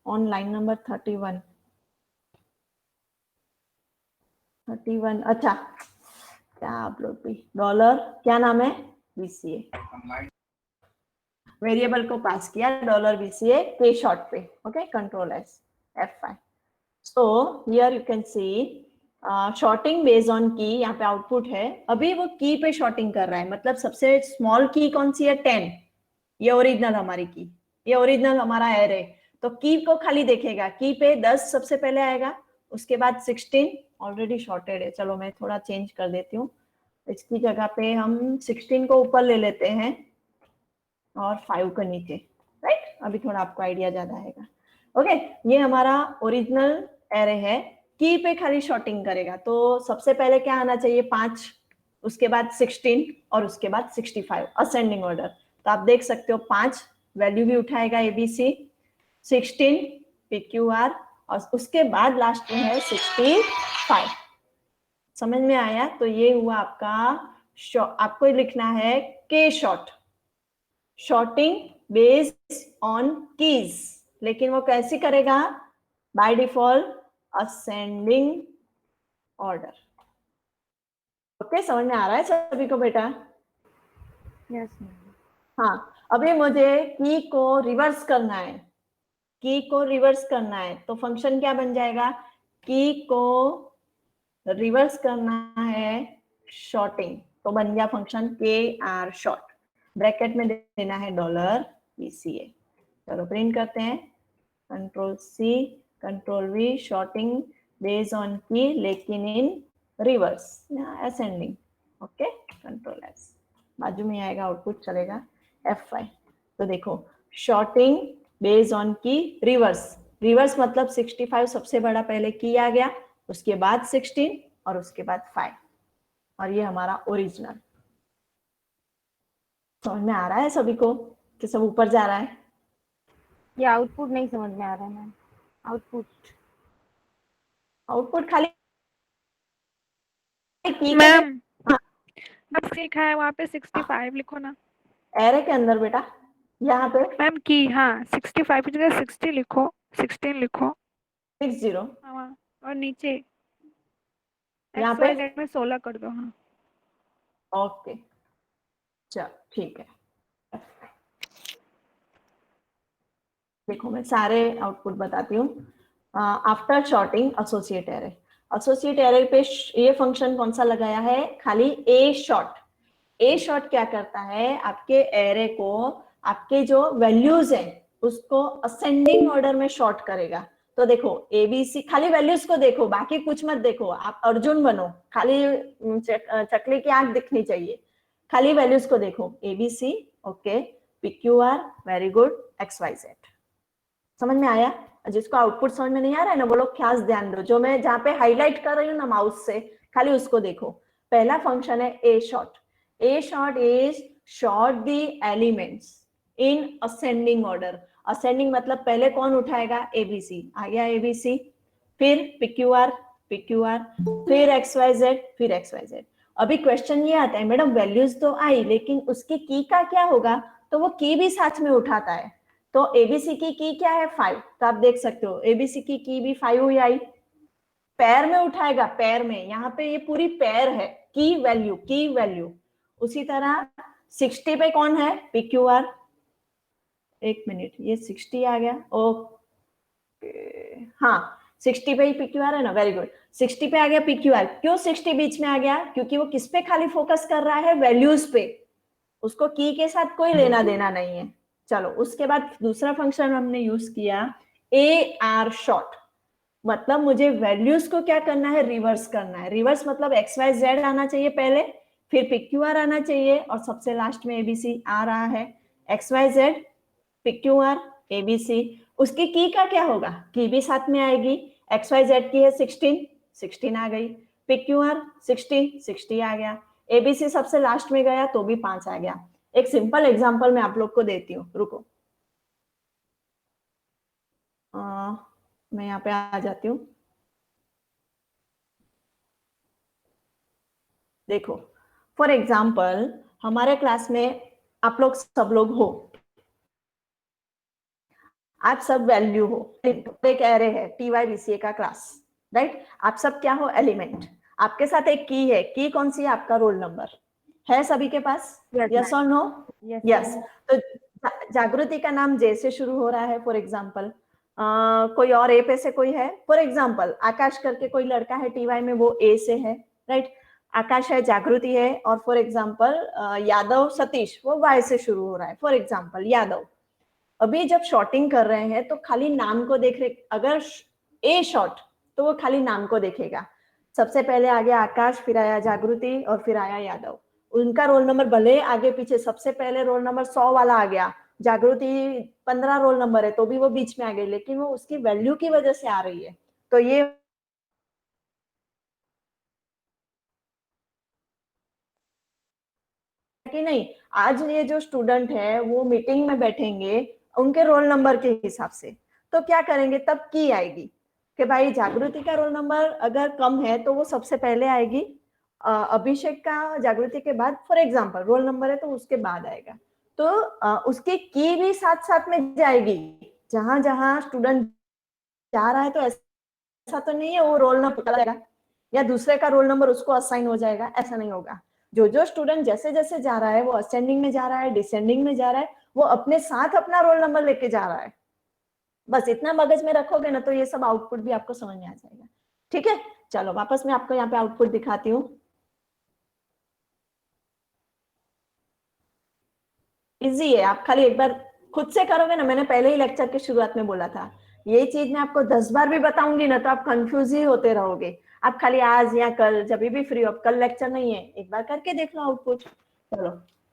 on line number 31। अच्छा क्या आप लोग भी डॉलर, क्या नाम है, BCA वेरिएबल को पास किया, डॉलर BCA के शॉर्ट पे, okay, control S F5। So here you can see sorting based on key, यहाँ पे आउटपुट है, अभी वो की पे शॉर्टिंग कर रहा है, मतलब सबसे स्मॉल की कौन सी है, 10, ये ओरिजिनल हमारी की, ये ओरिजिनल हमारा एरे, तो की को खाली देखेगा, की पे 10 सबसे पहले आएगा, उसके बाद 16 ऑलरेडी शॉर्टेड है, चलो मैं थोड़ा चेंज कर देती हूँ, इसकी जगह पे हम 16 को ऊपर ले लेते हैं और 5 को नीचे, राइट। अभी थोड़ा आपको आइडिया ज्यादा आएगा, ओके। ये हमारा ओरिजिनल एरे है, की पे खाली शॉर्टिंग करेगा, तो सबसे पहले क्या आना चाहिए, 5, उसके बाद 16 और उसके बाद 65, असेंडिंग ऑर्डर। तो आप देख सकते हो 5 वैल्यू भी उठाएगा ABC, 16 PQR और उसके बाद लास्ट में है 65। समझ में आया? तो ये हुआ आपका, आपको लिखना है K sort, sorting based on keys, लेकिन वो कैसे करेगा, by default ascending order. Okay, समझ में आ रहा है सभी को बेटा? Yes ma'am. हाँ, अभी मुझे की को रिवर्स करना है, की को रिवर्स करना है, तो फंक्शन क्या बन जाएगा, की को रिवर्स करना है शॉर्टिंग, तो बन गया फंक्शन KR शॉर्ट, ब्रैकेट में देना है डॉलर BCA। चलो प्रिंट करते हैं, control C control V, sorting based on key लेकिन in reverse, ascending, okay, control S, बाजू में आएगा आउटपुट, चलेगा F5। तो देखो sorting based on key reverse, reverse मतलब 65 सबसे बड़ा पहले की आ गया, उसके बाद 16 और उसके बाद 5, और ये हमारा ओरिजिनल। समझ में आ रहा है सभी को कि सब ऊपर जा रहा है? ये आउटपुट नहीं समझ में आ रहा है मैम। आउटपुट खाली की मैम हाँ, बस लिखा है वहाँ पे 65 लिखो ना एरे के अंदर बेटा, यहाँ पे मैम की, हाँ 65 की जगह 60 लिखो, 16 लिखो 60, हाँ, और नीचे यहाँ पे XYZ में 16 कर दो। हाँ ओके, चल ठीक है। देखो मैं सारे आउटपुट बताती हूँ। After sorting associate array, associate array पे ये फंक्शन कौन सा लगाया है, खाली ए शॉर्ट। ए शॉर्ट क्या करता है, आपके एरे को, आपके जो वैल्यूज हैं उसको असेंडिंग ऑर्डर में शॉर्ट करेगा। तो देखो ABC, खाली वैल्यूज को देखो, बाकी कुछ मत देखो, आप अर्जुन बनो, खाली चकली की आंख दिखनी चाहिए, खाली वैल्यूज को देखो, ABC, okay, PQR, very good, XYZ। समझ में आया? जिसको आउटपुट समझ में नहीं आ रहा है ना, वो लोग खास ध्यान दो, जो मैं जहाँ पे हाईलाइट कर रही हूँ ना माउस से, खाली उसको देखो। पहला फंक्शन है ए short, A short is short the elements in ascending order. Ascending मतलब पहले कौन उठाएगा, ABC, आ गया ABC, फिर PQR, PQR, फिर XYZ, फिर XYZ। अभी क्वेश्चन ये आता है, मैडम वैल्यूज तो आई लेकिन उसकी की का क्या होगा, तो वो की भी साथ में उठाता है। तो ABC की क्या है, 5, तो आप देख सकते हो ABC की भी 5 हुई आई, पैर में उठाएगा, पैर में, यहाँ पे ये पूरी पैर है, की वैल्यू। उसी तरह 60 पे कौन है, PQR, एक मिनट, ये 60 आ गया, ओके, हाँ 60 पे ही PQR है ना, वेरी गुड, 60 पे आ गया PQR। क्यों 60 बीच में आ गया, क्योंकि वो किस पे खाली फोकस कर रहा है, वैल्यूज पे, उसको की के साथ कोई लेना देना नहीं है। चलो उसके बाद दूसरा फंक्शन हमने यूज किया AR शॉर्ट, मतलब मुझे वैल्यूज को क्या करना है, रिवर्स करना है। रिवर्स मतलब XYZ आना चाहिए पहले, फिर PQR आना चाहिए और सबसे लास्ट में ABC आ रहा है XYZ, PQR, ABC, उसकी की का क्या होगा, की भी साथ में आएगी। XYZ की है 16, 16 आ गई। PQR 60, 60 आ गया। ABC सबसे लास्ट में गया तो भी 5 आ गया। एक सिंपल एग्जांपल मैं आप लोग को देती हूँ, रुको, मैं यहाँ पे आ जाती हूँ। देखो, फॉर एग्जाम्पल हमारे क्लास में आप लोग सब लोग हो, आप सब वैल्यू हो, एक एरे है TYBCA का क्लास, राइट। आप सब क्या हो, एलिमेंट। आपके साथ एक की है, की कौन सी है, आपका रोल नंबर है सभी के पास, यस और नो, यस। तो जागृति का नाम जे से शुरू हो रहा है फॉर एग्जाम्पल, कोई और ए पे से कोई है, फॉर एग्जाम्पल आकाश करके कोई लड़का है TY में, वो ए से है, राइट। आकाश है, जागृति है, और फॉर एग्जाम्पल यादव सतीश, वो वाई से शुरू हो रहा है, फॉर एग्जाम्पल यादव। अभी जब शॉर्टिंग कर रहे हैं तो खाली नाम को देख रहे, अगर ए शॉर्ट तो वो खाली नाम को देखेगा। सबसे पहले आ गया आकाश, फिर आया जागृति और फिर आया यादव। उनका रोल नंबर भले आगे पीछे, सबसे पहले रोल नंबर 100 वाला आ गया, जागृति 15 रोल नंबर है तो भी वो बीच में आ गई, लेकिन वो उसकी वैल्यू की वजह से आ रही है। तो ये कि नहीं, आज ये जो स्टूडेंट है वो मीटिंग में बैठेंगे उनके रोल नंबर के हिसाब से, तो क्या करेंगे, तब की आएगी कि भाई जागृति का रोल नंबर अगर कम है तो वो सबसे पहले आएगी, अभिषेक का जागृति के बाद फॉर एग्जांपल रोल नंबर है तो उसके बाद आएगा। तो उसकी की भी साथ साथ में जाएगी, जहां जहां स्टूडेंट जा रहा है, तो ऐसा तो नहीं है वो रोल नंबर पता जाएगा या दूसरे का रोल नंबर उसको असाइन हो जाएगा, ऐसा नहीं होगा। जो जो स्टूडेंट जैसे जैसे जा रहा है, वो असेंडिंग में जा रहा है, डिसेंडिंग में जा रहा है, वो अपने साथ अपना रोल नंबर लेके जा रहा है। बस इतना मगज में रखोगे ना तो ये सब आउटपुट भी आपको समझ में आ जाएगा। ठीक है, चलो वापस मैं आपको यहाँ पे आउटपुट दिखाती हूँ। इजी है, आप खाली एक बार खुद से करोगे ना, मैंने पहले ही लेक्चर के शुरुआत में बोला था, ये चीज मैं आपको 10 बार भी बताऊंगी ना तो आप कंफ्यूज ही होते रहोगे। आप खाली आज या कल जब भी फ्री हो, कल लेक्चर नहीं है, एक बार करके देख लो आउटपुट। चलो,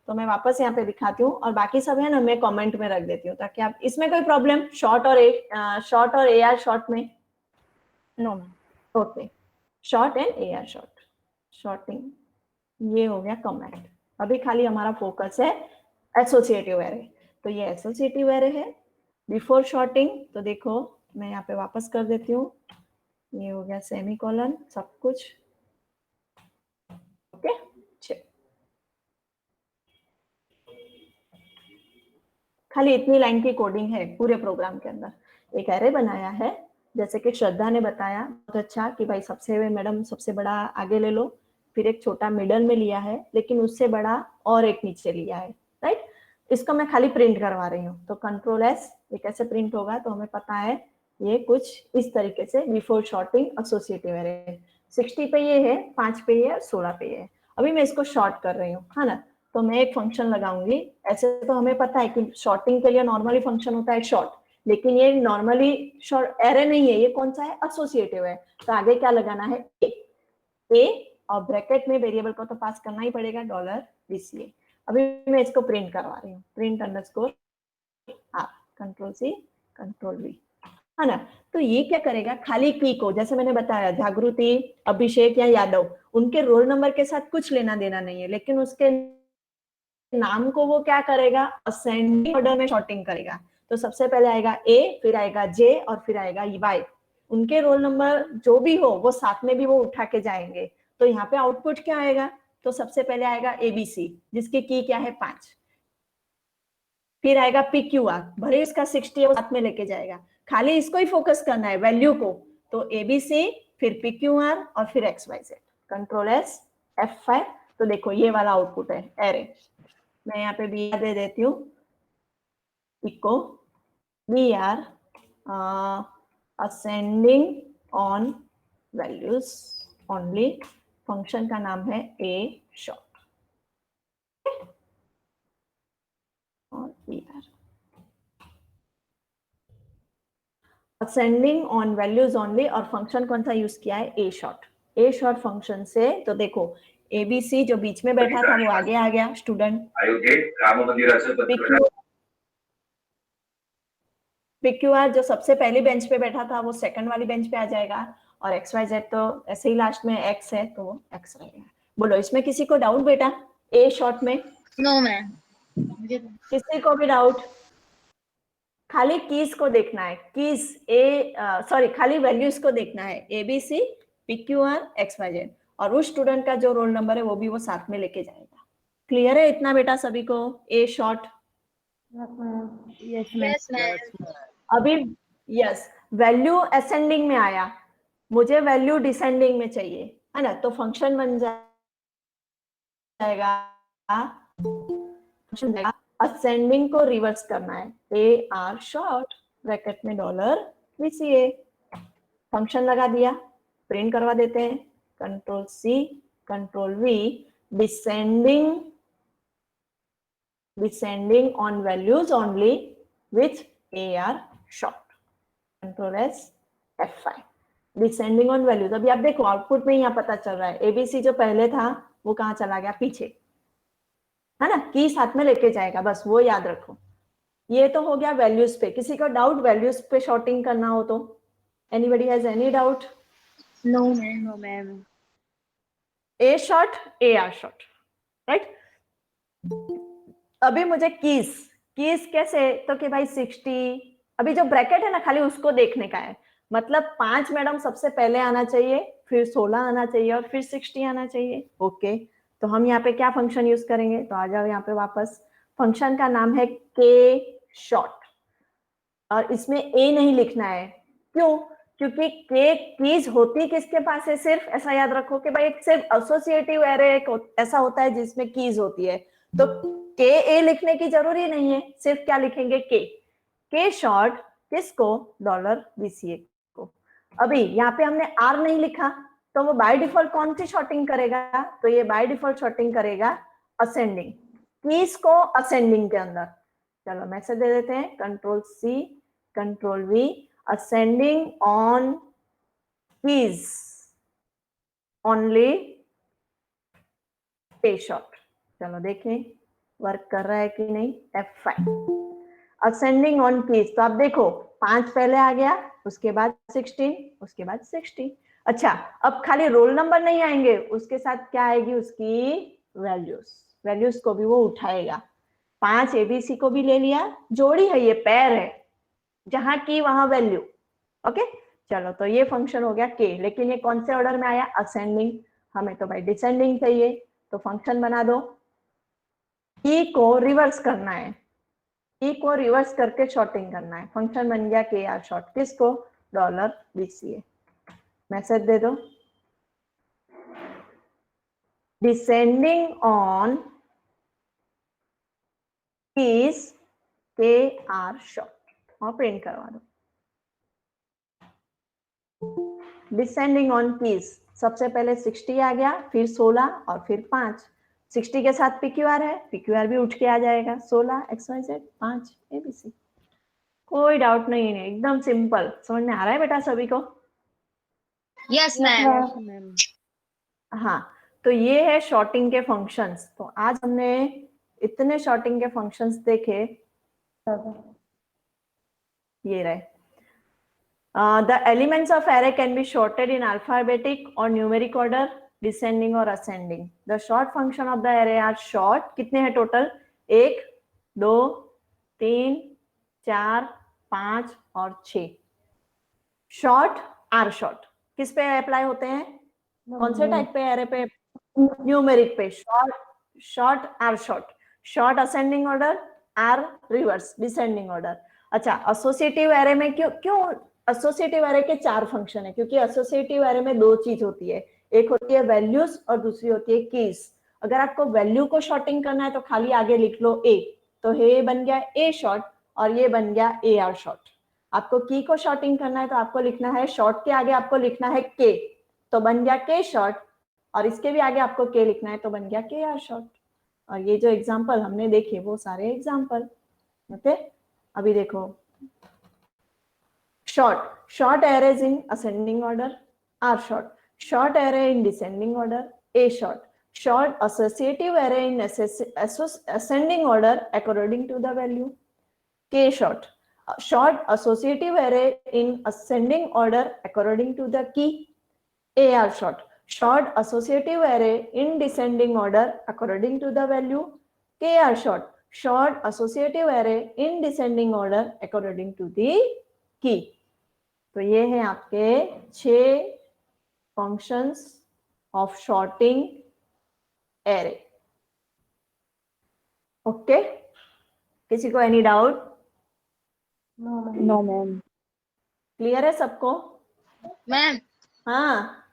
तो मैं वापस यहाँ पे दिखाती हूँ, और बाकी सब है ना मैं कमेंट में रख देती हूँ, ताकि आप, इसमें कोई प्रॉब्लम शॉर्ट और AR शॉर्ट में, no ma'am, okay, sort and AR sort, sorting ये हो गया कमेंट। अभी खाली हमारा फोकस है एसोसिएटिव एरे, तो ये एसोसिएटिव एरे है बिफोर शॉर्टिंग। तो देखो मैं यहाँ पे वापस कर देती हूँ, ये हो गया सेमीकोलन सब कुछ, ओके। खाली इतनी लाइन की कोडिंग है पूरे प्रोग्राम के अंदर। एक एरे बनाया है, जैसे कि श्रद्धा ने बताया बहुत अच्छा कि भाई सबसे मैडम सबसे बड़ा आगे ले लो, फिर एक छोटा मिडल में लिया है, लेकिन उससे बड़ा और एक नीचे लिया है, राइट। इसको मैं खाली प्रिंट करवा रही हूँ, तो Ctrl+S, ये कैसे प्रिंट होगा तो हमें पता है, ये कुछ इस तरीके से बिफोर शॉर्टिंग एसोसिएटिव एरे। 60 पे ये है, 5 पे ये, 16 पे ये है। अभी मैं इसको शॉर्ट कर रही हूँ, है ना, तो मैं एक फंक्शन लगाऊंगी। ऐसे तो हमें पता है कि शॉर्टिंग के लिए नॉर्मली फंक्शन होता है शॉर्ट, लेकिन ये नॉर्मली शॉर्ट एरे नहीं है, ये कौन सा है, एसोसिएटिव है। तो आगे क्या लगाना है, ए और ब्रैकेट में वेरिएबल को तो पास करना ही पड़ेगा $VCA। अभी मैं इसको प्रिंट करवा रही हूँ, print underscore are, Ctrl+C Ctrl+V, है ना। तो ये क्या करेगा, खाली की को, जैसे मैंने बताया जागृति, अभिषेक या यादव, उनके रोल नंबर के साथ कुछ लेना देना नहीं है, लेकिन उसके नाम को वो क्या करेगा, असेंडिंग ऑर्डर में शॉर्टिंग करेगा। तो सबसे पहले आएगा ए, फिर आएगा जे और फिर आएगा वाई। उनके रोल नंबर जो भी हो वो साथ में भी वो उठा के जाएंगे। तो यहाँ पे आउटपुट क्या आएगा, तो सबसे पहले आएगा ABC, जिसकी की क्या है 5, फिर आएगा PQR, भले इसका 60 है वो साथ में लेके जाएगा, खाली इसको ही फोकस करना है वैल्यू को। तो ABC, फिर PQR और फिर XYZ, Ctrl+S F5। तो देखो ये वाला आउटपुट है एरे। मैं यहाँ पे BR दे देती हूँ, echo BR ascending on values only, function का नाम है A शॉर्ट और BR ascending on values only, और फंक्शन कौन सा यूज किया है, A शॉर्ट फंक्शन से। तो देखो ABC जो बीच में बैठा था वो आगे आ गया स्टूडेंट, PQR जो सबसे पहली बेंच पे बैठा था वो सेकंड वाली बेंच पे आ जाएगा, और XYZ तो ऐसे ही लास्ट में X है तो X रहेगा। बोलो इसमें किसी को डाउट बेटा? ए शॉर्ट में नो मैम। किसी को भी डाउट? खाली कीज को देखना है, कीज सॉरी खाली वैल्यूज को देखना है, ABC PQR XYZ, और उस स्टूडेंट का जो रोल नंबर है वो भी वो साथ में लेके जाएगा। क्लियर है इतना बेटा सभी को? ए short yes ma'am. Yes ma'am. अभी यस, वैल्यू असेंडिंग में आया, मुझे वैल्यू डिसेंडिंग में चाहिए, है ना? तो फंक्शन बन जाएगा, फंक्शन जाएगा असेंडिंग को रिवर्स करना है, AR शॉर्ट ब्रैकेट में $VCA, फंक्शन लगा दिया, प्रिंट करवा देते हैं, Ctrl+C Ctrl+V, descending on values only which AR short, Ctrl+S F5, descending on values. अभी आप देखो आउटपुट में यहाँ पता चल रहा है ABC जो पहले था वो कहाँ चला गया? पीछे, है ना? की साथ में लेके जाएगा, बस वो याद रखो। ये तो हो गया वैल्यूज पे। किसी को डाउट वैल्यूज पे शॉर्टिंग करना हो तो? Anybody has any doubt? No ma'am. No ma'am. A sort AR sort, right? अभी मुझे कीज कैसे? तो कि भाई 60, अभी जो ब्रैकेट है ना खाली उसको देखने का है, मतलब 5 मैडम सबसे पहले आना चाहिए, फिर 16 आना चाहिए और फिर 60 आना चाहिए। ओके, तो हम यहाँ पे क्या फंक्शन यूज करेंगे? तो आ जाओ यहाँ पे वापस, फंक्शन का नाम है के शॉर्ट, और इसमें ए नहीं लिखना है। क्यों? क्योंकि के कीज होती किसके पास है? सिर्फ ऐसा याद रखो कि भाई सिर्फ एसोसिएटिव एरे ऐसा होता है जिसमें कीज होती है, तो के ए लिखने की जरूरी नहीं है, सिर्फ क्या लिखेंगे? के शॉर्ट किसको? $VCA को। अभी यहाँ पे हमने आर नहीं लिखा, तो वो बाय डिफॉल्ट कौन सी शॉर्टिंग करेगा? तो ये बाय डिफॉल्ट शॉर्टिंग करेगा असेंडिंग, कीज को असेंडिंग के अंदर। चलो मैसेज दे देते हैं, Ctrl+C Ctrl+V, ascending on keys only pay short. चलो देखें वर्क कर रहा है कि नहीं। F5, ascending on keys. तो आप देखो 5 पहले आ गया, उसके बाद 16, उसके बाद 60। अच्छा, अब खाली रोल नंबर नहीं आएंगे, उसके साथ क्या आएगी? उसकी वैल्यूज को भी वो उठाएगा। 5 ABC को भी ले लिया, जोड़ी है ये, पैर है, जहां की वहां वैल्यू। ओके, चलो तो ये फंक्शन हो गया के, लेकिन ये कौन से ऑर्डर में आया? असेंडिंग, हमें तो भाई डिसेंडिंग चाहिए, तो फंक्शन बना दो, ई को रिवर्स करना है, ई को रिवर्स करके शॉर्टिंग करना है। फंक्शन बन गया KR शॉर्ट, किसको? $VCA। मैसेज दे दो, descending on keys KR short, और प्रिंट करवा दो। डिसेंडिंग ऑन कीज, सबसे पहले 60 आ गया, फिर 16 और फिर 5। 60 के साथ PQR है, PQR भी उठ के आ जाएगा, 16 XYZ, 5 ABC। कोई डाउट नहीं है, एकदम सिंपल। समझ में आ रहा है बेटा सभी को? Yes ma'am. मैम। हाँ, तो ये है शॉर्टिंग के फंक्शंस। तो आज हमने इतने शॉर्टिंग के फंक्शंस देखे, ये रहे। The elements of array can be sorted in alphabetic or numeric order, descending or ascending. The short function of the array are short. कितने हैं टोटल? 1, 2, 3, 4, 5 और 6। शॉर्ट आर शॉर्ट किस पे अप्लाई होते हैं? कौन से टाइप पे? एरे पे, न्यूमेरिक पे। Sort R sort, sort ascending order, R reverse descending order. अच्छा, एसोसिएटिव एरे में क्यों एसोसिएटिव एरे के 4 फंक्शन है? क्योंकि एसोसिएटिव एरे में 2 चीज होती है, एक होती है वैल्यूज और दूसरी होती है कीज। अगर आपको वैल्यू को शॉर्टिंग करना है तो खाली आगे लिख लो ए, तो ये बन गया ए शॉर्ट और ये बन गया ए आर शॉर्ट। आपको की को शॉर्टिंग करना है तो आपको लिखना है शॉर्ट के आगे आपको लिखना है के, तो बन गया के शॉर्ट, और इसके भी आगे आपको के लिखना है तो बन गया के आर शॉर्ट। और ये जो एग्जांपल हमने देखे वो सारे एग्जांपल। ओके, अभी देखो, short arrays in ascending order, R short, short array in descending order, A short associative array in ascending order according to the value, K short, short associative array in ascending order according to the key. AR short. Short associative array in descending order according to the value. KR short. Short associative array in descending order according to the key. तो ये है आपके 6 functions of sorting array. Okay? किसी को any doubt? No ma'am. Clear है सबको? मैम हाँ,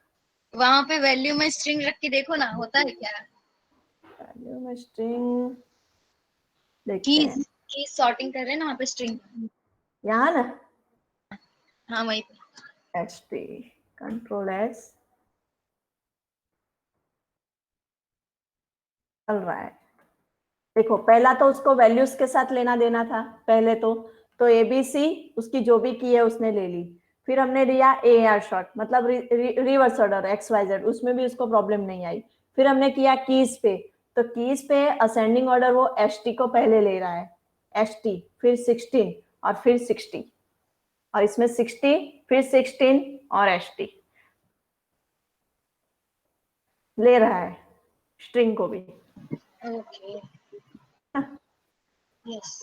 वहां पे वैल्यू में स्ट्रिंग रख के देखो ना, होता है क्या? वैल्यू में स्ट्रिंग देखते कीज हैं। कीज सॉर्टिंग कर रहे हैं ना वहां पे स्ट्रिंग। यहाँ ना हाँ वहीं पे। HT कंट्रोल S चल रहा है। देखो पहला तो उसको वैल्यूज के साथ लेना देना था पहले तो ABC उसकी जो भी की है उसने ले ली। फिर हमने लिया AR शॉर्ट मतलब रिवर्स ऑर्डर XYZ, उसमें भी उसको प्रॉब्लम नहीं आई। फिर हमने किया कीज पे, तो कीज पे असेंडिंग ऑर्डर वो HT को पहले ले रहा है, HT फिर 16 और फिर 60 और इसमें 60 फिर 16 और HT ले रहा है स्ट्रिंग को भी। ओके यस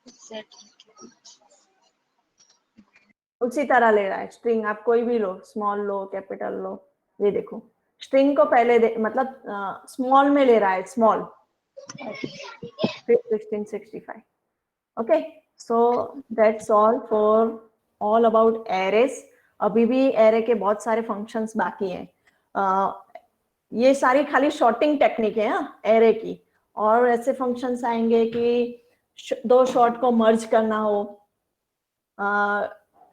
सेट उसी तरह ले रहा है स्ट्रिंग। आप कोई भी लो, स्मॉल लो कैपिटल लो, ये देखो स्ट्रिंग को पहले मतलब स्मॉल में ले रहा है, स्मॉल फिर 1665। Okay, so that's all for all about arrays. अभी भी एरे के बहुत सारे फंक्शंस बाकी हैं। ये सारी खाली शॉर्टिंग टेक्निक है एरे की। और ऐसे फंक्शंस आएंगे कि 2 शॉर्ट को मर्ज करना हो,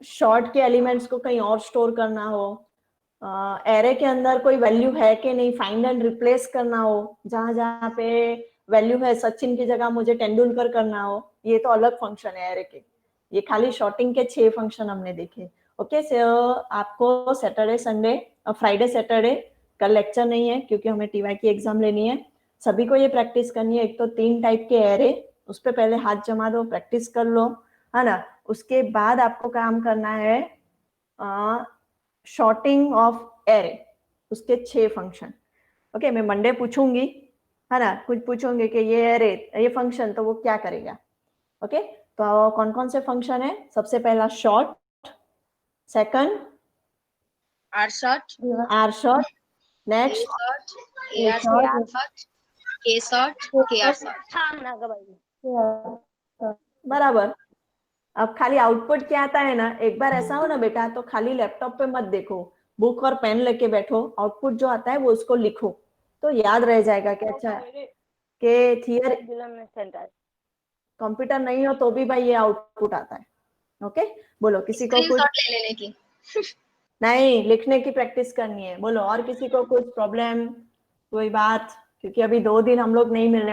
शॉर्ट के एलिमेंट्स को कहीं और स्टोर करना हो, एरे के अंदर कोई वैल्यू है कि नहीं फाइंड एंड रिप्लेस करना हो, जहां जहां पे वैल्यू है सचिन की जगह मुझे तेंदुलकर करना हो, ये तो अलग फंक्शन है एरे के। ये खाली शॉर्टिंग के 6 फंक्शन हमने देखे। ओके, सो आपको सैटरडे संडे फ्राइडे सैटरडे कल लेक्चर नहीं है क्योंकि हमें टीवाई की एग्जाम लेनी है। सभी को ये प्रैक्टिस करनी है। एक तो 3 टाइप के एरे, उस पर पहले हाथ जमा दो, प्रैक्टिस कर लो, है ना। उसके बाद आपको काम करना है शॉर्टिंग ऑफ एरे, उसके 6 फंक्शन। ओके, मैं मंडे पूछूंगी, है ना, कुछ पूछूंगी कि ये एरे ये फंक्शन तो वो क्या करेगा। ओके, तो कौन कौन से फंक्शन है? सबसे पहला sort, second R sort, next AR sort, K sort, KR sort. बराबर। अब खाली आउटपुट क्या आता है ना, एक बार ऐसा हो ना बेटा, तो खाली लैपटॉप पे मत देखो, बुक और पेन लेके बैठो, आउटपुट जो आता है वो उसको लिखो, तो याद रह जाएगा कि अच्छा कि थियरी कंप्यूटर नहीं हो तो भी भाई ये आउटपुट आता है। ओके, बोलो किसी को कुछ स्क्रीनशॉट ले लेने की। नहीं, लिखने की प्रैक्टिस करनी है। बोलो और किसी को कुछ प्रॉब्लम, कोई बात? क्योंकि अभी 2 दिन हम लोग नहीं मिलने